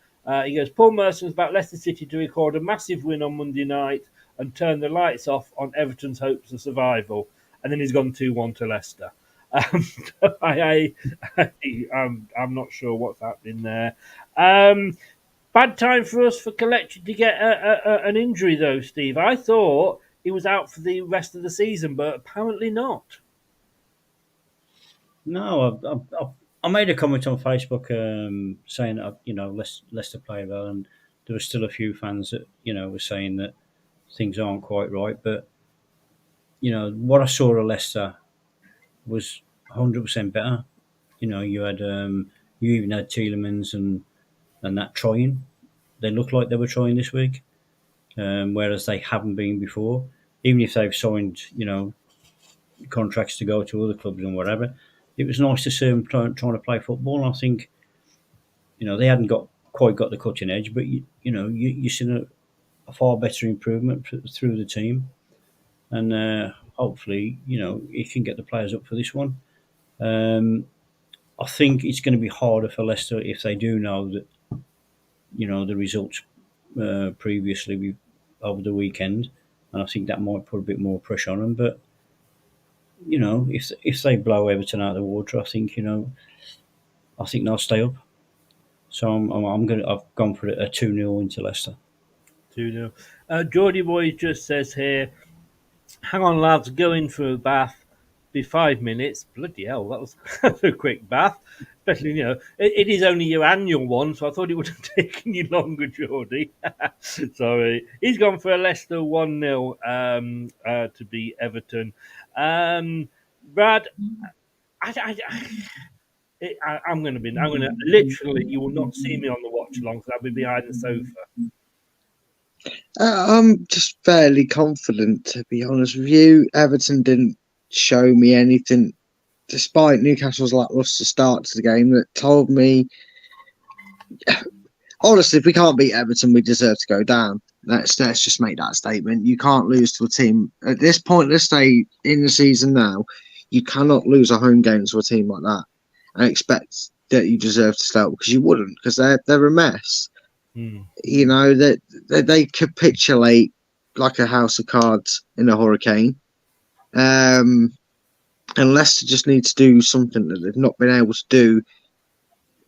He goes, Paul Merson's about Leicester City to record a massive win on Monday night and turn the lights off on Everton's hopes of survival. And then he's gone 2-1 to Leicester. I'm not sure what's happening there. Bad time for us for Collection to get an injury, though, Steve. I thought he was out for the rest of the season, but apparently not. No, I made a comment on Facebook saying that Leicester play well, and there were still a few fans that were saying that things aren't quite right. But what I saw of Leicester was 100% better. You had you even had Tielemans and that trying. They looked like they were trying this week, whereas they haven't been before. Even if they've signed contracts to go to other clubs and whatever. It was nice to see them trying to play football. I think, they hadn't quite got the cutting edge, but you've seen a far better improvement through the team, and hopefully, he can get the players up for this one. I think it's going to be harder for Leicester if they do know that, the results previously over the weekend, and I think that might put a bit more pressure on them. But if they blow Everton out of the water, I think they'll stay up. So I've gone for a 2-0 into Leicester. 2-0. Geordie Boy just says here, hang on, lads, go in for a bath. Be 5 minutes. Bloody hell, that was a quick bath. Especially, it is only your annual one, so I thought it would have taken you longer, Geordie. Sorry. He's gone for a Leicester 1-0 to beat Everton. Brad, I'm going to literally, you will not see me on the watch along because I'll be behind the sofa. I'm just fairly confident, to be honest with you. Everton didn't show me anything, despite Newcastle's lacklustre start to the game, that told me, honestly, if we can't beat Everton, we deserve to go down. Let's just make that statement. You can't lose to a team at this point. Let's say in the season now, you cannot lose a home game to a team like that and expect that you deserve to start, because you wouldn't, because they're a mess. That they capitulate like a house of cards in a hurricane. And Leicester just need to do something that they've not been able to do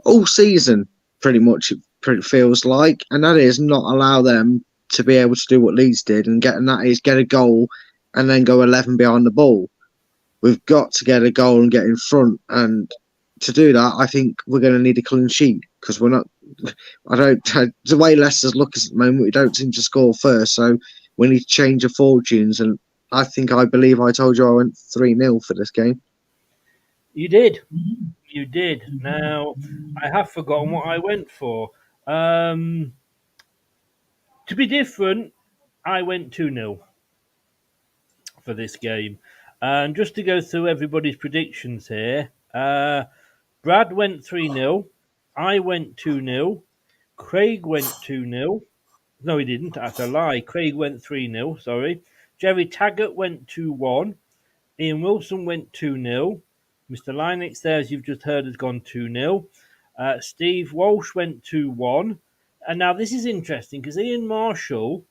all season, pretty much. It feels like, and that is not allow them to be able to do what Leeds did and that is get a goal and then go 11 behind the ball. We've got to get a goal and get in front, and to do that, I think we're going to need a clean sheet, because we're not. The way Leicester's look at the moment, we don't seem to score first, so we need to change our fortunes. And I believe I told you I went 3-0 for this game. You did. You did. Now, I have forgotten what I went for. To be different, I went 2-0 for this game. And just to go through everybody's predictions here, Brad went 3-0. I went 2-0. Craig went 2-0. No, he didn't. That's a lie. Craig went 3-0. Sorry. Jerry Taggart went 2-1. Ian Wilson went 2-0. Mr. Lynex there, as you've just heard, has gone 2-0. Steve Walsh went 2-1. And now this is interesting because Ian Marshall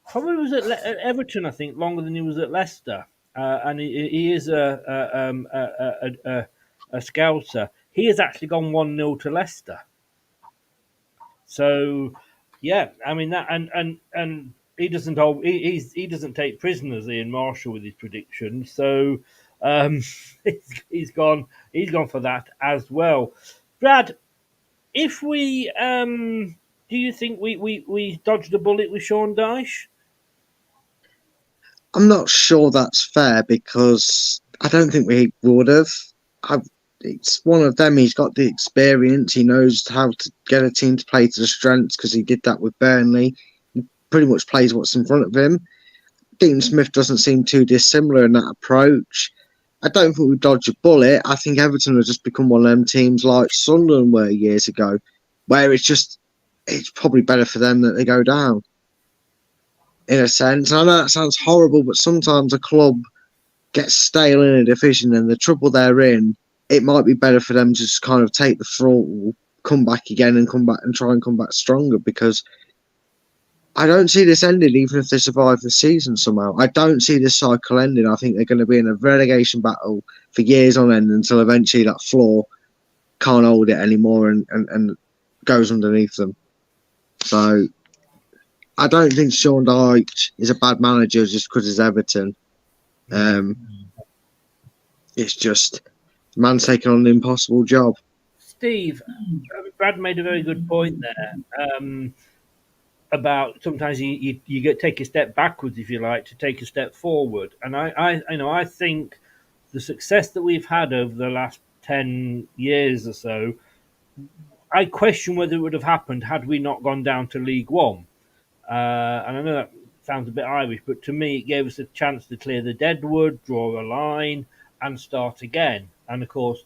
probably was at Everton, I think, longer than he was at Leicester. And he is a scouser. He has actually gone 1-0 to Leicester. So, yeah, I mean that, and he doesn't he doesn't take prisoners, Ian Marshall, with his predictions. So, he's gone for that as well. Brad, if we do you think we dodged a bullet with Sean Dyche? I'm not sure that's fair, because I don't think we would have. It's one of them. He's got the experience. He knows how to get a team to play to the strengths, because he did that with Burnley. He pretty much plays what's in front of him. Dean Smith doesn't seem too dissimilar in that approach. I don't think we dodge a bullet. I think Everton has just become one of them teams like Sunderland were years ago, where it's probably better for them that they go down, in a sense. And I know that sounds horrible, but sometimes a club gets stale in a division, and the trouble they're in, it might be better for them to just kind of take the throttle, come back again, and try and come back stronger, because I don't see this ending, even if they survive the season somehow. I don't see this cycle ending. I think they're going to be in a relegation battle for years on end, until eventually that floor can't hold it anymore and goes underneath them. So I don't think Sean Dyche is a bad manager just because he's Everton. It's just, the man's taking on an impossible job. Steve, Brad made a very good point there about sometimes you take a step backwards, if you like, to take a step forward. And I think the success that we've had over the last 10 years or so, I question whether it would have happened had we not gone down to League One. And I know that sounds a bit Irish, but to me, it gave us a chance to clear the deadwood, draw a line, and start again. And of course,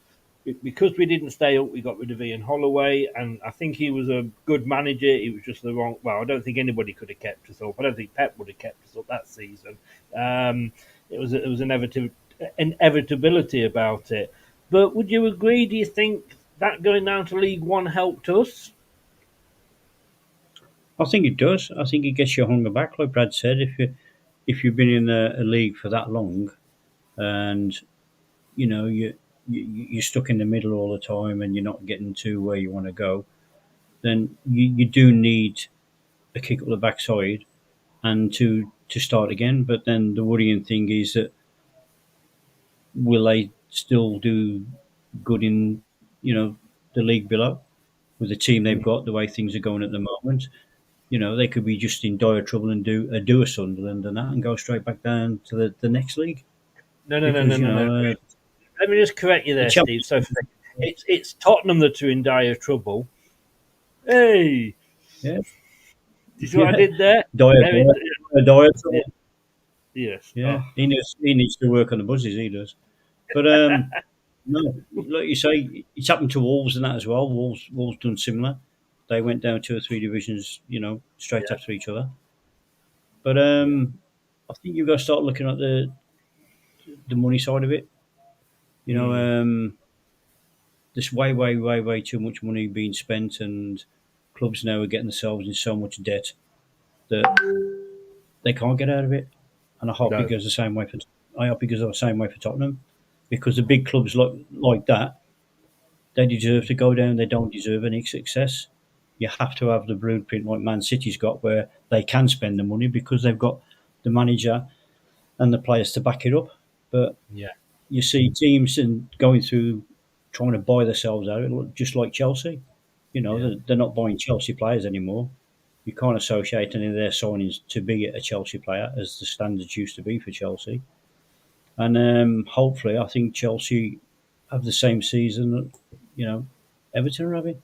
because we didn't stay up, we got rid of Ian Holloway, and I think he was a good manager. He was just the wrong. Well, I don't think anybody could have kept us up. I don't think Pep would have kept us up that season. It was an inevitability about it. But would you agree? Do you think that going down to League One helped us? I think it does. I think it gets your hunger back, like Brad said. If you've been in a league for that long, and you're stuck in the middle all the time, and you're not getting to where you want to go, then you do need a kick up the backside and to start again. But then the worrying thing is that will they still do good in the league below with the team they've got, the way things are going at the moment? They could be just in dire trouble and do a Sunderland and that and go straight back down to the next league. No. Because, Let me just correct you there, Steve. So it's Tottenham that are in dire trouble. Hey, Yeah. did you see what I did there? Dire trouble. Yes. Yeah, Oh, he needs to work on the buzzes. He does, but no, like you say, it's happened to Wolves and that as well. Wolves done similar. They went down 2 or 3 divisions, straight after each other. But I think you've got to start looking at the money side of it. There's way too much money being spent, and clubs now are getting themselves in so much debt that they can't get out of it. And I hope No. it goes the same way for Tottenham, because the big clubs like that, they deserve to go down. They don't deserve any success. You have to have the blueprint like Man City's got, where they can spend the money because they've got the manager and the players to back it up. But yeah. you see teams and going through trying to buy themselves out, just like Chelsea. They're not buying Chelsea players anymore. You can't associate any of their signings to be a Chelsea player as the standards used to be for Chelsea. And hopefully, I think Chelsea have the same season that Everton are having.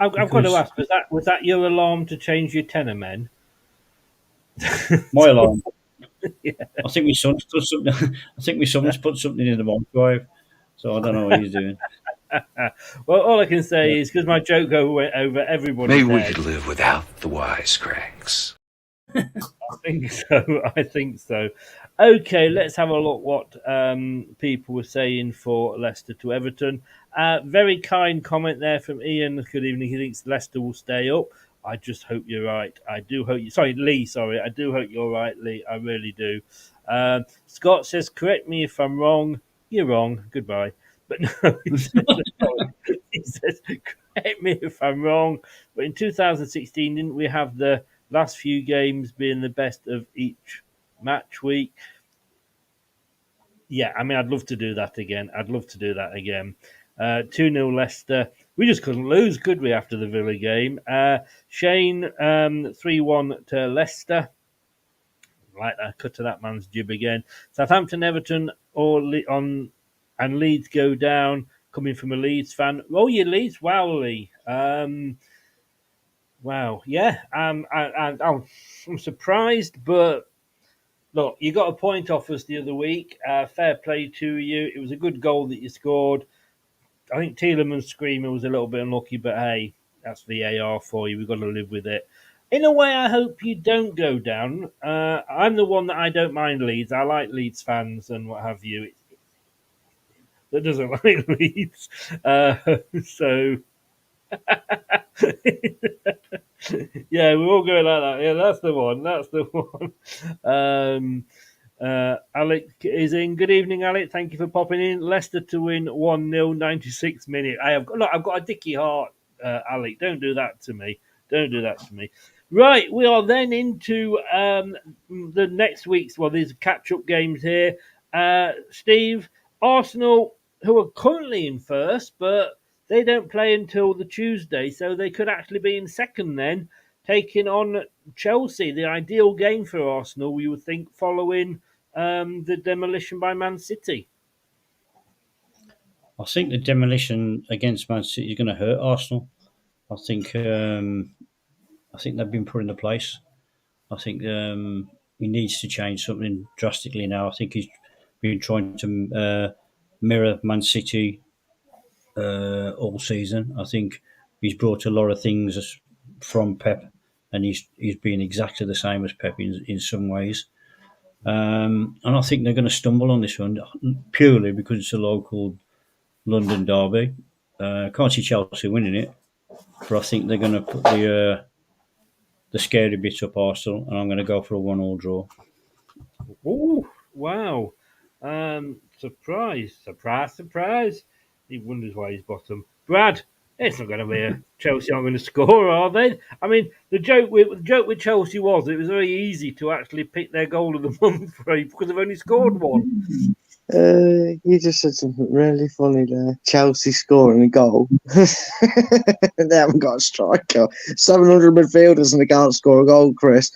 I've got to ask: was that your alarm to change your tenor, men? My alarm. Yeah. I think my son's put something. I think my son's put something in the microwave, so I don't know what he's doing. Well, all I can say is because my joke went over everybody. Maybe we could live without the wisecracks. I think so. Okay, let's have a look what people were saying for Leicester to Everton. Very kind comment there from Ian. Good evening. He thinks Leicester will stay up. I just hope you're right. I do hope you. Sorry, Lee. Sorry, I do hope you're right, Lee. I really do. Scott says, "Correct me if I'm wrong." You're wrong. Goodbye. But no, he says, "Correct me if I'm wrong." But in 2016, didn't we have the last few games being the best of each match week? Yeah, I mean, I'd love to do that again. 2-0 Leicester. We just couldn't lose, could we, after the Villa game? Shane, 3-1 to Leicester. Like that, cut to that man's jib again. Southampton, Everton, and Leeds go down, coming from a Leeds fan. Oh, you Leeds? Wow, Lee. Wow, yeah. I'm surprised, but look, you got a point off us the other week. Fair play to you. It was a good goal that you scored. I think Tielemans' screamer was a little bit unlucky, but hey, that's VAR for you. We've got to live with it. In a way, I hope you don't go down. I'm the one that I don't mind Leeds. I like Leeds fans and what have you. That doesn't like Leeds. So... yeah, we're all going like that. Yeah, that's the one. Alec is in. Good evening, Alec. Thank you for popping in. Leicester to win 1-0, 96 minutes. I've got a dicky heart, Alec. Don't do that to me. Right, we are then into the next week's. Well, these catch-up games here. Steve, Arsenal, who are currently in first, but they don't play until the Tuesday, so they could actually be in second then, taking on Chelsea. The ideal game for Arsenal, you would think, following the demolition by Man City. I think the demolition against Man City is going to hurt Arsenal. I think they've been put into place. I think he needs to change something drastically now. I think he's been trying to mirror Man City all season. I think he's brought a lot of things from Pep, and he's been exactly the same as Pep in some ways. And I think they're going to stumble on this one purely because it's a local London derby. Can't see Chelsea winning it, but I think they're going to put the scary bit up Arsenal, and I'm going to go for a 1-1 draw. Oh, wow. Surprise. He wonders why he's bottom. Brad, it's not going to be a Chelsea aren't going to score, are they? I mean, the joke with Chelsea was it was very easy to actually pick their goal of the month because they've only scored one. You just said something really funny there. Chelsea scoring a goal. They haven't got a striker. 700 midfielders and they can't score a goal, Chris.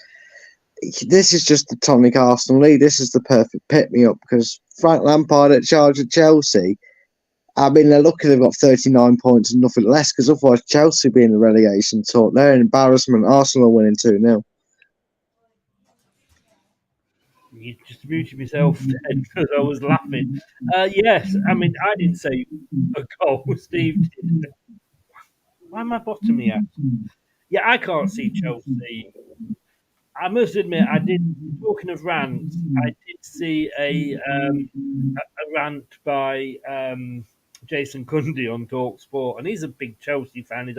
This is just the tonic Arsenal league. This is the perfect pick-me-up because Frank Lampard at charge of Chelsea. I mean, they're lucky they've got 39 points and nothing less because otherwise Chelsea be in the relegation talk. They're an embarrassment. Arsenal are winning 2-0. You just muted myself because I was laughing. Yes, I mean, I didn't say a goal. Steve did. Why am I bottoming at? Yeah, I can't see Chelsea. I must admit, I did. Talking of rants, I did see a rant by Jason Cundy on Talk Sport, and he's a big Chelsea fan. He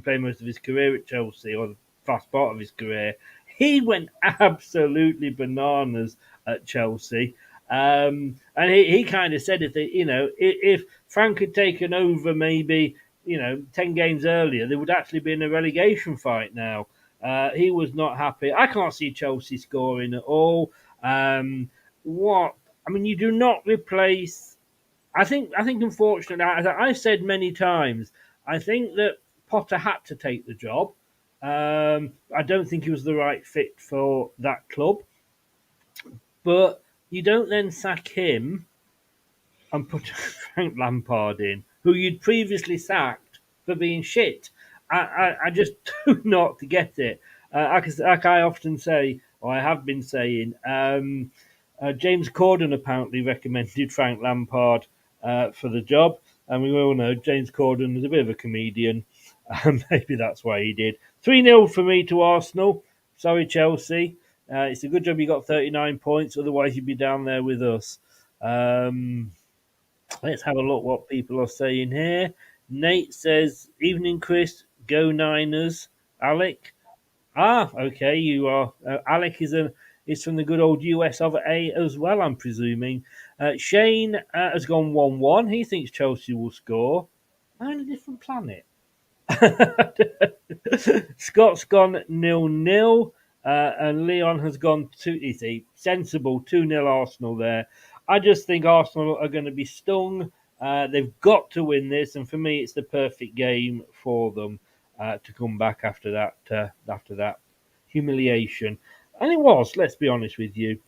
played most of his career at Chelsea, or the vast part of his career. He went absolutely bananas at Chelsea, and he kind of said if Frank had taken over maybe 10 games earlier, they would actually be in a relegation fight now. He was not happy. I can't see Chelsea scoring at all. You do not replace. I think unfortunately, as I've said many times, I think that Potter had to take the job. I don't think he was the right fit for that club. But you don't then sack him and put Frank Lampard in, who you'd previously sacked for being shit. I just do not get it. Like I often say, or I have been saying, James Corden apparently recommended Frank Lampard for the job. And we all know James Corden is a bit of a comedian. Maybe that's why he did. 3-0 for me to Arsenal. Sorry, Chelsea. It's a good job you got 39 points. Otherwise, you'd be down there with us. Let's have a look what people are saying here. Nate says, "Evening, Chris. Go Niners." Alec. Okay. You are. Alec is from the good old US of A as well, I'm presuming. Shane has gone 1-1. He thinks Chelsea will score. I'm on a different planet. Scott's gone 0-0. And Leon has gone sensible 2-0 Arsenal there. I just think Arsenal are going to be stung. They've got to win this, and for me, it's the perfect game for them to come back after that humiliation. And it was. Let's be honest with you,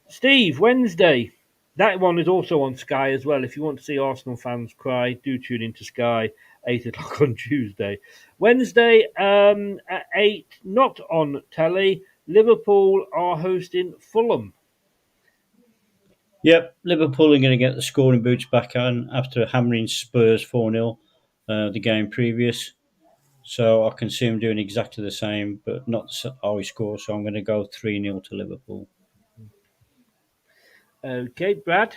Steve. Wednesday, that one is also on Sky as well. If you want to see Arsenal fans cry, do tune into Sky. 8 o'clock on Tuesday. Wednesday at 8, not on telly. Liverpool are hosting Fulham. Yep, Liverpool are going to get the scoring boots back on after hammering Spurs 4-0 the game previous. So I can see them doing exactly the same, but not the high score. So I'm going to go 3-0 to Liverpool. Okay, Brad.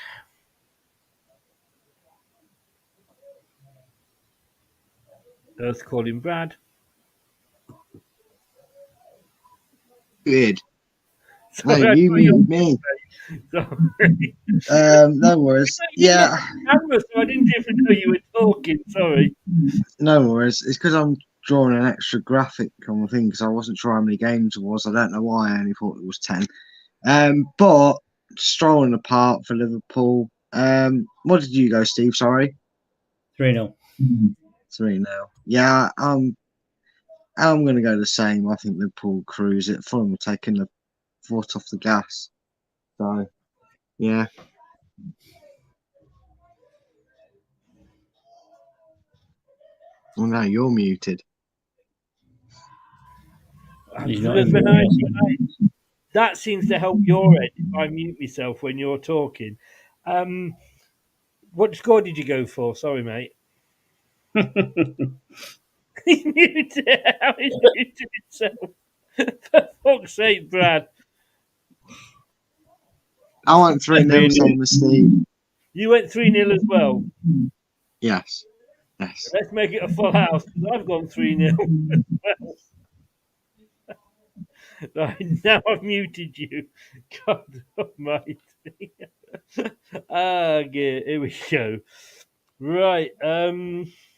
Let's call him Brad. Good. Sorry, No, you muted me. No worries. Yeah. Camera, so I didn't even know you were talking. Sorry. No worries. It's because I'm drawing an extra graphic on the thing because I wasn't sure how many games it was. I don't know why. I only thought it was 10. But strolling apart for Liverpool. What did you go, Steve? Sorry. 3-0. 3-0. Yeah, I'm going to go the same. I think Liverpool cruise it. Fulham are taking the foot off the gas. So, yeah. Oh, no, you're muted. That seems to help your end if I mute myself when you're talking. What score did you go for? Sorry, mate. He muted himself. For fuck's sake, Brad. I want 3-0, same as Steve. You went 3-0 as well. Yes. Yes. Let's make it a full house. I've gone 3-0 as well. Right, now I've muted you. God almighty. Here we go. Right,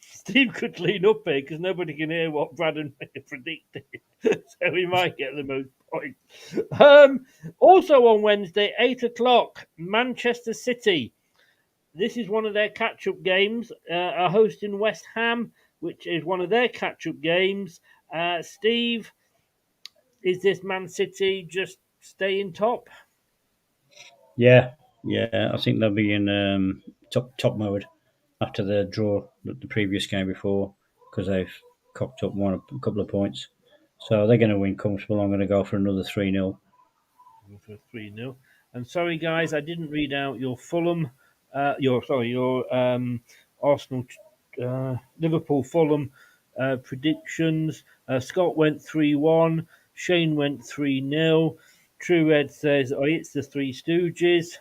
Steve could lean up here because nobody can hear what Brad and May are predicting, so we might get the most points. Also on Wednesday, 8 o'clock, Manchester City. This is one of their catch-up games. Are hosting West Ham, which is one of their catch-up games. Steve, is this Man City just staying top? Yeah, I think they'll be in top mode after the draw the previous game before because they've cocked up a couple of points. So they're going to win comfortable. I'm going to go for another 3-0. For 3-0. And sorry, guys, I didn't read out your Fulham, your Arsenal, Liverpool Fulham predictions. Scott went 3-1. Shane went 3-0. True Red says, "Oh, it's the Three Stooges."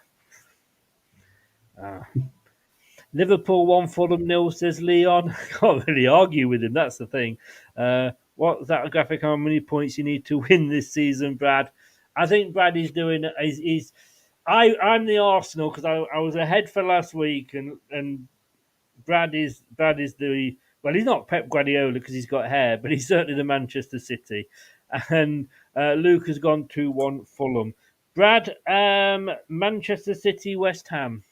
Liverpool 1, Fulham 0, says Leon. Can't really argue with him. That's the thing. What's that graphic? How many points you need to win this season, Brad? I think Brad is doing. I'm the Arsenal because I was ahead for last week, and Brad is the, well, he's not Pep Guardiola because he's got hair, but he's certainly the Manchester City. And Luke has gone 2-1 Fulham. Brad, Manchester City, West Ham.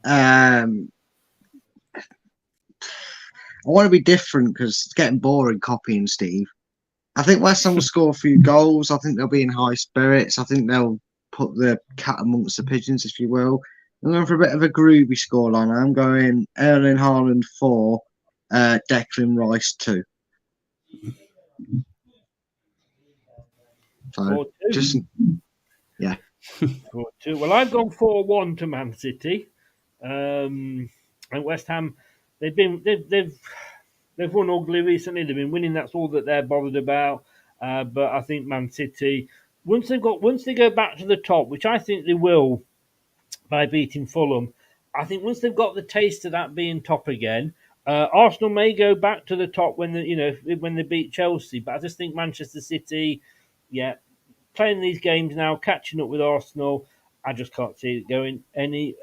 I want to be different because it's getting boring copying Steve. I think West Ham will score a few goals. I think they'll be in high spirits. I think they'll put the cat amongst the pigeons, if you will. I'm going for a bit of a groovy scoreline. I'm going Erling Haaland 4, Declan Rice 2. So, 4-2. Yeah. 4-2. Well, I've gone 4-1 to Man City. And West Ham, they've won ugly recently. They've been winning. That's all that they're bothered about. But I think Man City, once they go back to the top, which I think they will by beating Fulham, I think once they've got the taste of that being top again, Arsenal may go back to the top when they beat Chelsea. But I just think Manchester City, playing these games now, catching up with Arsenal, I just can't see it going any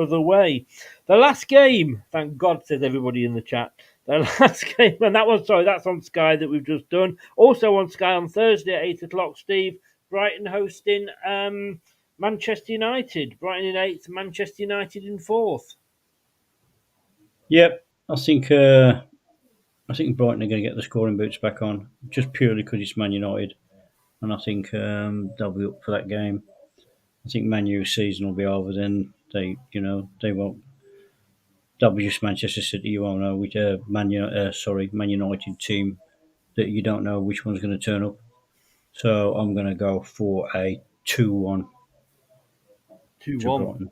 other way. The last game, thank God, says everybody in the chat. The last game, and that's on Sky that we've just done. Also on Sky on Thursday at 8 o'clock, Steve, Brighton hosting Manchester United. Brighton in 8th, Manchester United in 4th. Yep, I think Brighton are going to get the scoring boots back on, just purely because it's Man United. And I think they'll be up for that game. I think Man U's season will be over. Then they won't. That'll be just Manchester City. You won't know which Man United team that you don't know which one's going to turn up. So I'm going to go for a 2-1. 2-1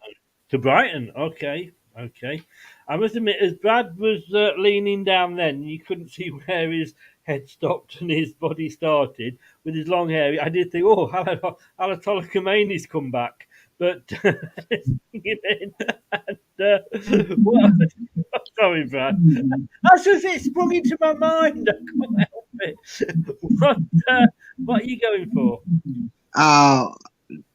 to Brighton. Okay. I must admit, as Brad was leaning down then, you couldn't see where his head stopped and his body started with his long hair. I did think, Alatola Khomeini's come back. But sorry, Brad. That's just it sprung into my mind. I can't help it. What are you going for?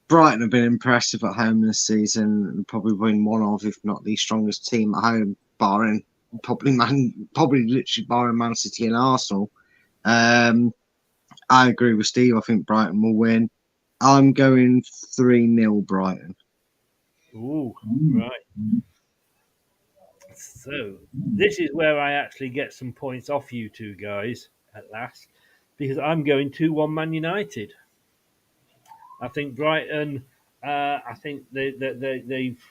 Brighton have been impressive at home this season and probably been one of, if not the strongest team at home, barring literally barring Man City and Arsenal. I agree with Steve. I think Brighton will win. I'm going 3-0 Brighton. Ooh, right. So this is where I actually get some points off you two guys at last, because I'm going 2-1 Man United. I think Brighton. I think they've.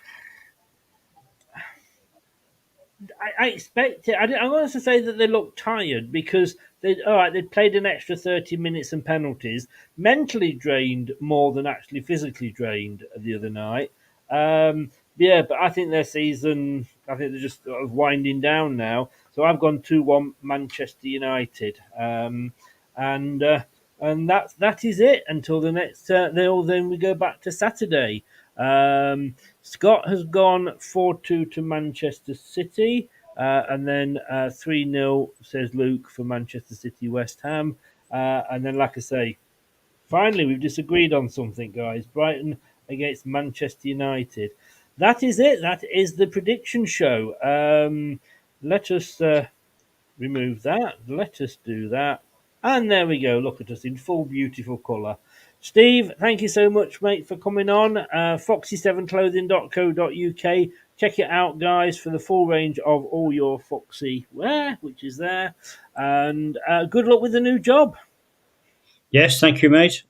I expect it. I'm going to say that they look tired because they'd played an extra 30 minutes and penalties, mentally drained more than actually physically drained the other night. But I think their season, I think they're just sort of winding down now. So I've gone 2-1 Manchester United, and that is it until the next. Then we go back to Saturday. Scott has gone 4-2 to Manchester City. And then 3-0, says Luke, for Manchester City West Ham. And then, like I say, finally, we've disagreed on something, guys. Brighton against Manchester United. That is it. That is the prediction show. Let us remove that. Let us do that. And there we go. Look at us in full beautiful colour. Steve, thank you so much, mate, for coming on. Foxy7clothing.co.uk. Check it out, guys, for the full range of all your Foxy wear, which is there. And good luck with the new job. Yes, thank you, mate.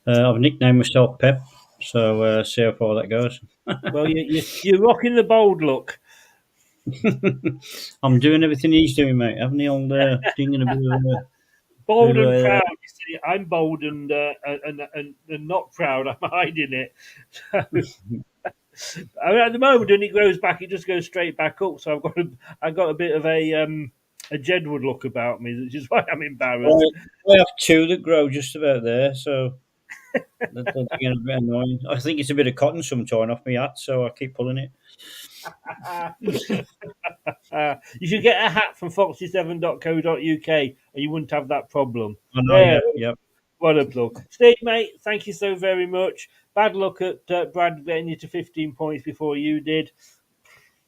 I've nicknamed myself Pep, so see how far that goes. Well, you're rocking the bold look. I'm doing everything he's doing, mate. Haven't he on thing in a bit of bold and proud. You see, I'm bold and not proud. I'm hiding it. So, I mean, at the moment, when it grows back, it just goes straight back up. So I've got a bit of a Jedward look about me, which is why I'm embarrassed. I have two that grow just about there, so that's getting a bit annoying. I think it's a bit of cotton sometime off my hat, so I keep pulling it. You should get a hat from foxy7.co.uk and you wouldn't have that problem. I know, yeah. What a plug. Steve, mate, thank you so very much. Bad luck at Brad getting you to 15 points before you did.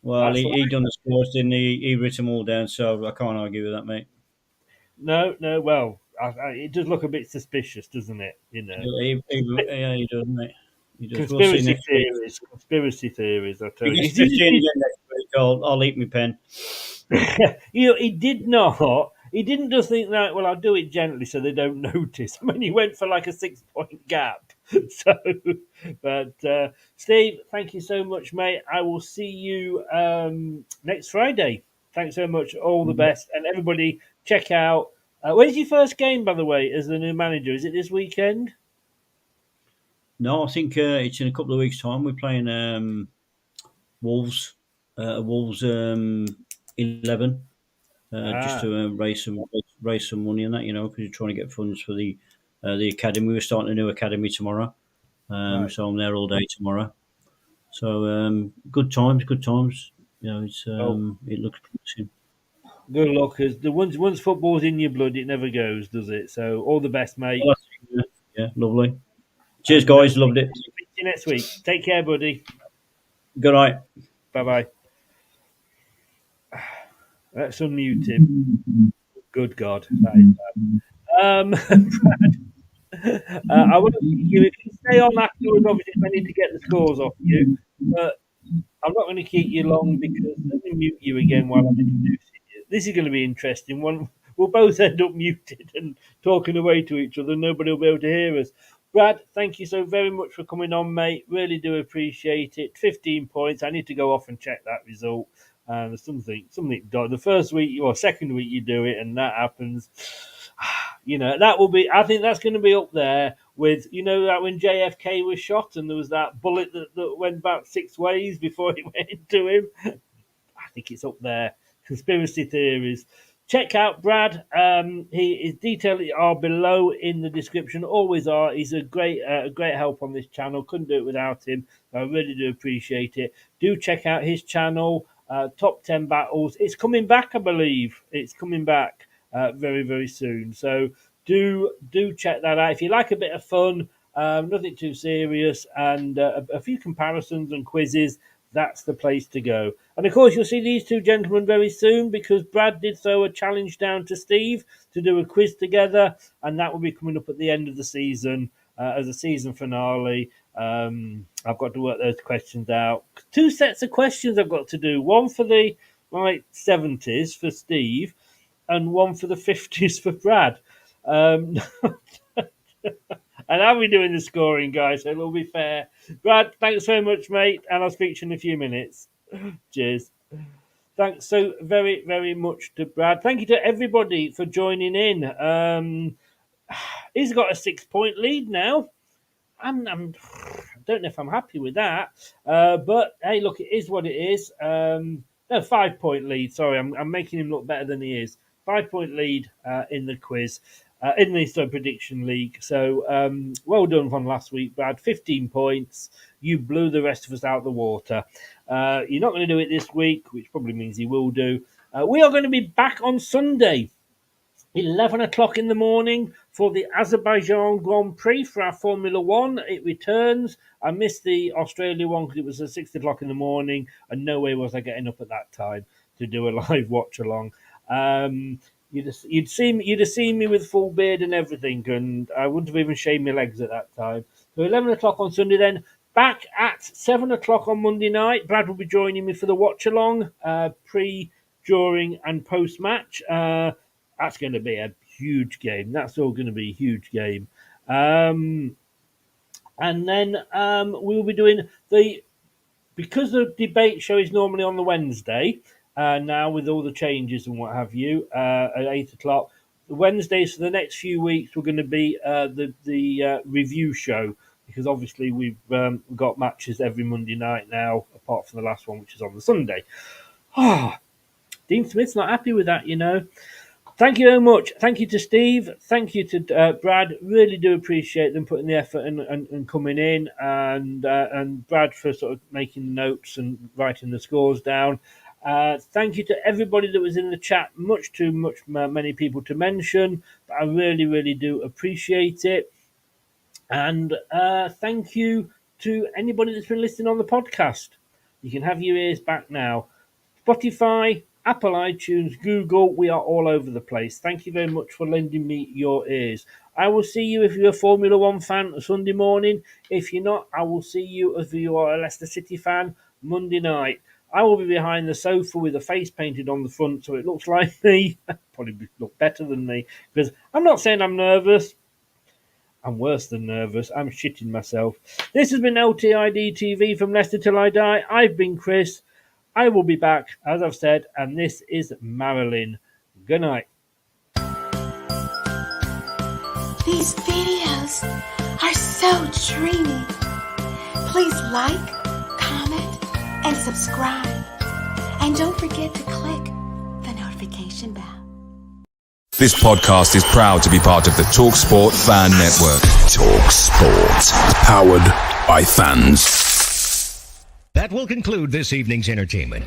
Well, he done the scores, didn't he? He writ them all down, so I can't argue with that, mate. No, well, it does look a bit suspicious, doesn't it? You know, he does, mate. Conspiracy theories. I tell you. He's 15 again next week. I'll eat my pen. He did not. He didn't just think that. Well, I'll do it gently so they don't notice. I mean, he went for like a 6-point gap. So, but Steve, thank you so much, mate. I will see you next Friday. Thanks so much. All the best, and everybody, check out. When's your first game, by the way, as the new manager? Is it this weekend? No, I think it's in a couple of weeks' time. We're playing Wolves. Wolves 11. Just to raise some money and that, because you're trying to get funds for the academy. We're starting a new academy tomorrow, right. So I'm there all day tomorrow. So good times. It's it looks promising. Good luck, because once football's in your blood, it never goes, does it? So all the best, mate. Yeah, lovely. Cheers, guys. Loved it. See you next week. Take care, buddy. Good night. Bye-bye. Let's unmute him. Good God, that is bad. Brad, I want to you can stay on afterwards, obviously, if I need to get the scores off you. But I'm not going to keep you long because let me mute you again while I'm introducing you. This is going to be interesting. We'll both end up muted and talking away to each other. Nobody will be able to hear us. Brad, thank you so very much for coming on, mate. Really do appreciate it. 15 points. I need to go off and check that result. Something the first week or second week you do it and that happens. That will be. I think that's going to be up there with that when JFK was shot and there was that bullet that went about 6 ways before it went into him. I think it's up there. Conspiracy theories. Check out Brad. His details are below in the description. Always are. He's a great help on this channel. Couldn't do it without him. I really do appreciate it. Do check out his channel. Top 10 battles. It's coming back, I believe. It's coming back very, very soon. So do check that out. If you like a bit of fun, nothing too serious, and a few comparisons and quizzes, that's the place to go. And of course, you'll see these two gentlemen very soon because Brad did throw a challenge down to Steve to do a quiz together, and that will be coming up at the end of the season as a season finale. I've got to work those questions out. 2 sets of questions I've got to do. One for the 70s for Steve, and one for the 50s for Brad. And I'll be doing the scoring, guys, so it'll be fair. Brad, thanks very much, mate, and I'll speak to you in a few minutes. Cheers. Thanks so very, very much to Brad. Thank you to everybody for joining in. He's got a 6-point lead now. I don't know if I'm happy with that, but hey, look, it is what it is. No, 5-point lead. Sorry, I'm making him look better than he is. 5-point lead in the quiz. in the prediction league. So well done from last week, Brad. 15 points. You blew the rest of us out of the water. You're not going to do it this week, which probably means you will do. We are going to be back on Sunday, 11 o'clock in the morning, for the Azerbaijan Grand Prix for our Formula One. It returns. I missed the Australia one because it was at 6 o'clock in the morning, and no way was I getting up at that time to do a live watch along. You'd have seen me with full beard and everything, and I wouldn't have even shaved my legs at that time. So 11 o'clock on Sunday, then back at 7 o'clock on Monday night. Brad will be joining me for the watch along, pre, during, and post match. That's going to be a huge game. That's all going to be a huge game. And then we'll be doing because the debate show is normally on the Wednesday, now with all the changes and what have you, at 8 o'clock. The Wednesdays for the next few weeks were going to be the review show, because obviously we've got matches every Monday night now, apart from the last one, which is on the Sunday. Dean Smith's not happy with that, you know. Thank you very much. Thank you to Steve. Thank you to Brad. Really do appreciate them putting the effort and coming in, and Brad for sort of making notes and writing the scores down. Thank you to everybody that was in the chat. Many people to mention, but I really, really do appreciate it. And thank you to anybody that's been listening on the podcast. You can have your ears back now. Spotify, Apple iTunes, Google, we are all over the place. Thank you very much for lending me your ears. I will see you if you're a Formula One fan Sunday morning. If you're not, I will see you if you are a Leicester City fan Monday night. I will be behind the sofa with a face painted on the front so it looks like me. Probably look better than me, because I'm not saying I'm nervous. I'm worse than nervous. I'm shitting myself. This has been LTID TV from Leicester Till I Die. I've been Chris. I will be back, as I've said, and this is Marilyn. Good night. These videos are so dreamy. Please like, comment, and subscribe. And don't forget to click the notification bell. This podcast is proud to be part of the TalkSport Fan Network. TalkSport. Powered by fans. That will conclude this evening's entertainment.